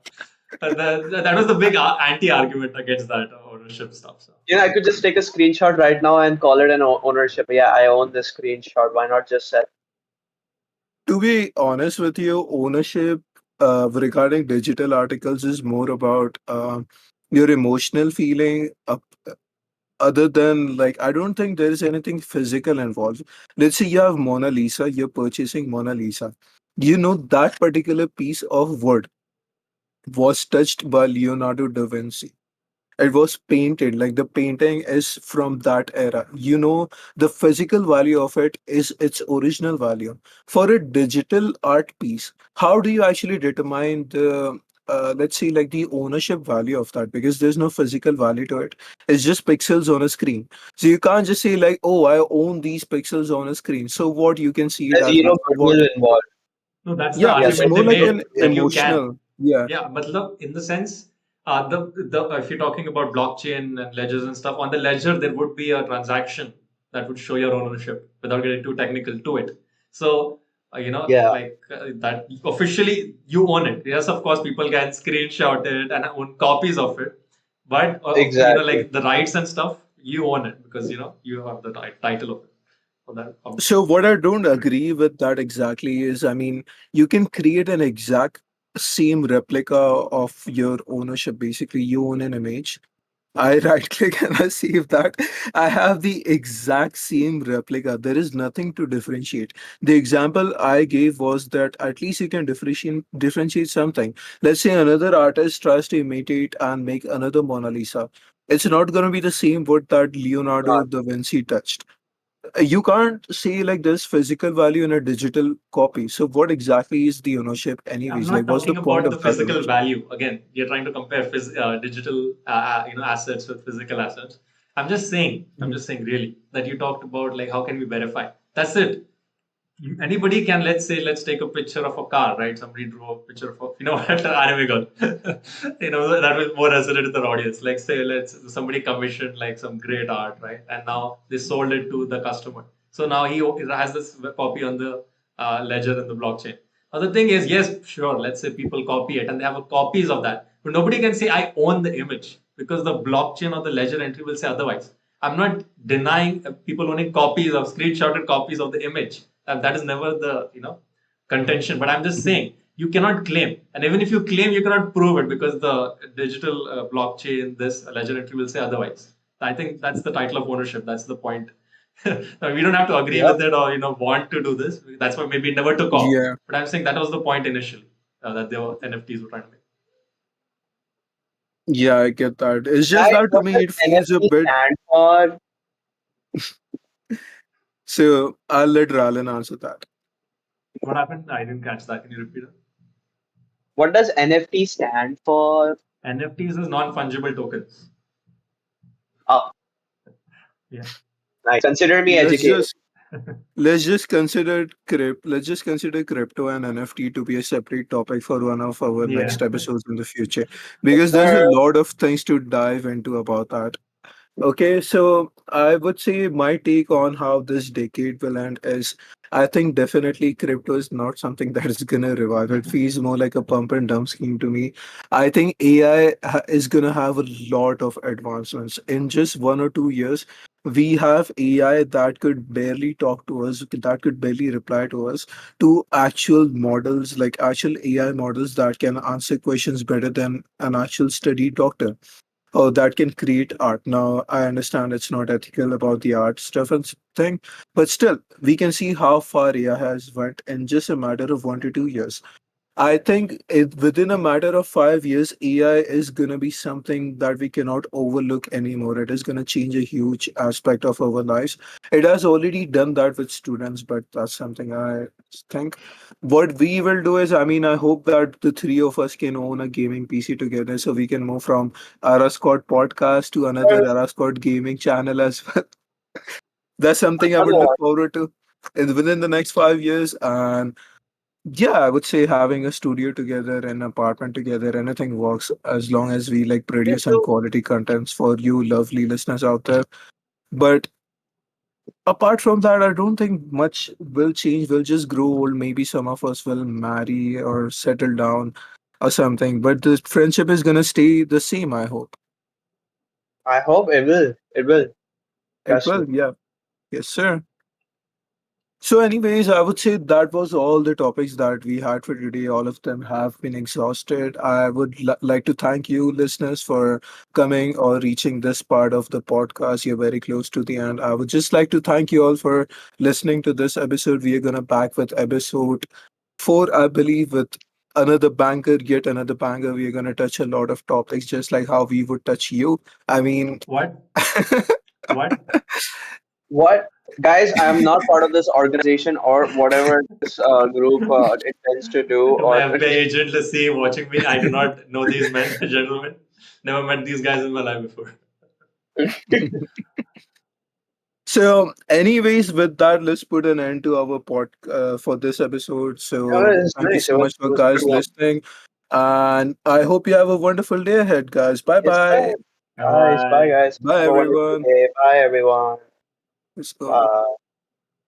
That was the big anti-argument against that ownership stuff. So. I could just take a screenshot right now and call it an ownership. Yeah, I own this screenshot. Why not just sell? To be honest with you, ownership regarding digital articles is more about your emotional feeling. Other than like, I don't think there is anything physical involved. Let's say you have Mona Lisa, you're purchasing Mona Lisa. You know that particular piece of wood was touched by Leonardo da Vinci. It was painted, like the painting is from that era. The physical value of it is its original value. For a digital art piece, how do you actually determine the let's say like the ownership value of that, because there's no physical value to it. It's just pixels on a screen. So you can't just say like, oh, I own these pixels on a screen. So what, you can see it There's as zero what? goodwill involved. No, that's the Yeah, Yeah, it's argument there's more they like zero an made goodwill that you involved. can. emotional. Yeah. Yeah, but look, in the sense, the if you're talking about blockchain and ledgers and stuff, on the ledger there would be a transaction that would show your ownership without getting too technical to it. So, Yeah, that officially you own it. Yes, of course, people can screenshot it and own copies of it, but exactly. like the rights and stuff, you own it because you have the title of it for that. So what I don't agree with that exactly is, I mean, you can create an exact same replica of your ownership. Basically, you own an image. I right click and I save that. I have the exact same replica. There is nothing to differentiate. The example I gave was that at least you can differentiate something. Let's say another artist tries to imitate and make another Mona Lisa. It's not going to be the same wood that Leonardo da Vinci touched. You can't say like there's physical value in a digital copy. So what exactly is the ownership I'm anyways? Like not what's the talking point about of the that physical ownership? value. Again, you're trying to compare digital, assets with physical assets. I'm Mhm. just saying, really, that you talked about like how can we verify? That's it. Anybody can, let's say, let's take a picture of a car, right? Somebody drew a picture of a, you know what, anime girl. That will more resonate with the audience. Like say, let's somebody commissioned like some great art, right? And now they sold it to the customer. So now he has this copy on the ledger in the blockchain. Now the thing is, yes, sure, let's say people copy it and they have a copies of that, but nobody can say I own the image because the blockchain or the ledger entry will say otherwise. I'm not denying people owning copies of screenshotted copies of the image. That is never the contention. But I'm just Mhm. saying you cannot claim, and even if you claim, you cannot prove it because the digital blockchain, this ledger entry will say otherwise. I think that's the title of ownership. That's the point. Now, we don't have to agree Yep. with it or want to do this. That's why maybe it never took off. Yeah. But I'm saying that was the point initially that the NFTs were trying to make. Yeah, I get that. It's just Guys, that to what me does it feels a NFT bit. stand for? So I'll let Rylan answer that. What happened? I didn't catch that. Can you repeat it? What does NFT stand for? NFTs is non fungible tokens. Oh, Yeah. nice. Consider me Let's educated. just let's just consider crypto and NFT to be a separate topic for one of our Yeah. next episodes in the future Yes, because there's a sir. lot of things to dive into about that. Okay, so I would say my take on how this decade will end is I think definitely crypto is not something that is gonna revive. It feels more like a pump and dump scheme to me. I think AI is gonna have a lot of advancements. In just 1 or 2 years, we have AI that could barely talk to us, that could barely reply to us, to actual models, like actual AI models that can answer questions better than an actual studied doctor. Oh, that can create art. Now, I understand it's not ethical about the art stuff and thing, but still, we can see how far AI has went in just a matter of 1 to 2 years. I think within a matter of 5 years, AI is going to be something that we cannot overlook anymore. It is going to change a huge aspect of our lives. It has already done that with students, but that's something I think. What we will do is, I mean, I hope that the three of us can own a gaming PC together so we can move from ARA Squad podcast to another ARA Squad gaming channel as well. That's something I would Another look one. forward to within the next 5 years. And yeah, I would say having a studio together, an apartment together, anything works as long as we like Me produce some too. quality contents for you lovely listeners out there. But apart from that, I don't think much will change. We'll just grow old. Maybe some of us will marry or settle down or something. But the friendship is gonna stay the same, I hope. I hope it will. It will. It Trust me. will, yeah. Yes, sir. So, anyways, I would say that was all the topics that we had for today. All of them have been exhausted. I would like to thank you, listeners, for coming or reaching this part of the podcast. You're very close to the end. I would just like to thank you all for listening to this episode. We are gonna back with episode 4, I believe, with another banger, yet another banger. We are gonna touch a lot of topics, just like how we would touch you. I mean. What? What? What? Guys, I'm not part of this organization or whatever this group intends to do. My Or FBI agent, let's see, watching me. I do not know these men, gentlemen. Never met these guys in my life before. So, anyways, with that, let's put an end to our pod for this episode. it So, was thank you nice. so much It for was a guys good one. listening, and I hope you have a wonderful day ahead, guys. Bye Yes, bye. sir. Bye Guys, bye, bye. guys. Bye Have a wonderful everyone. day. Bye, everyone. Let's go. Bye.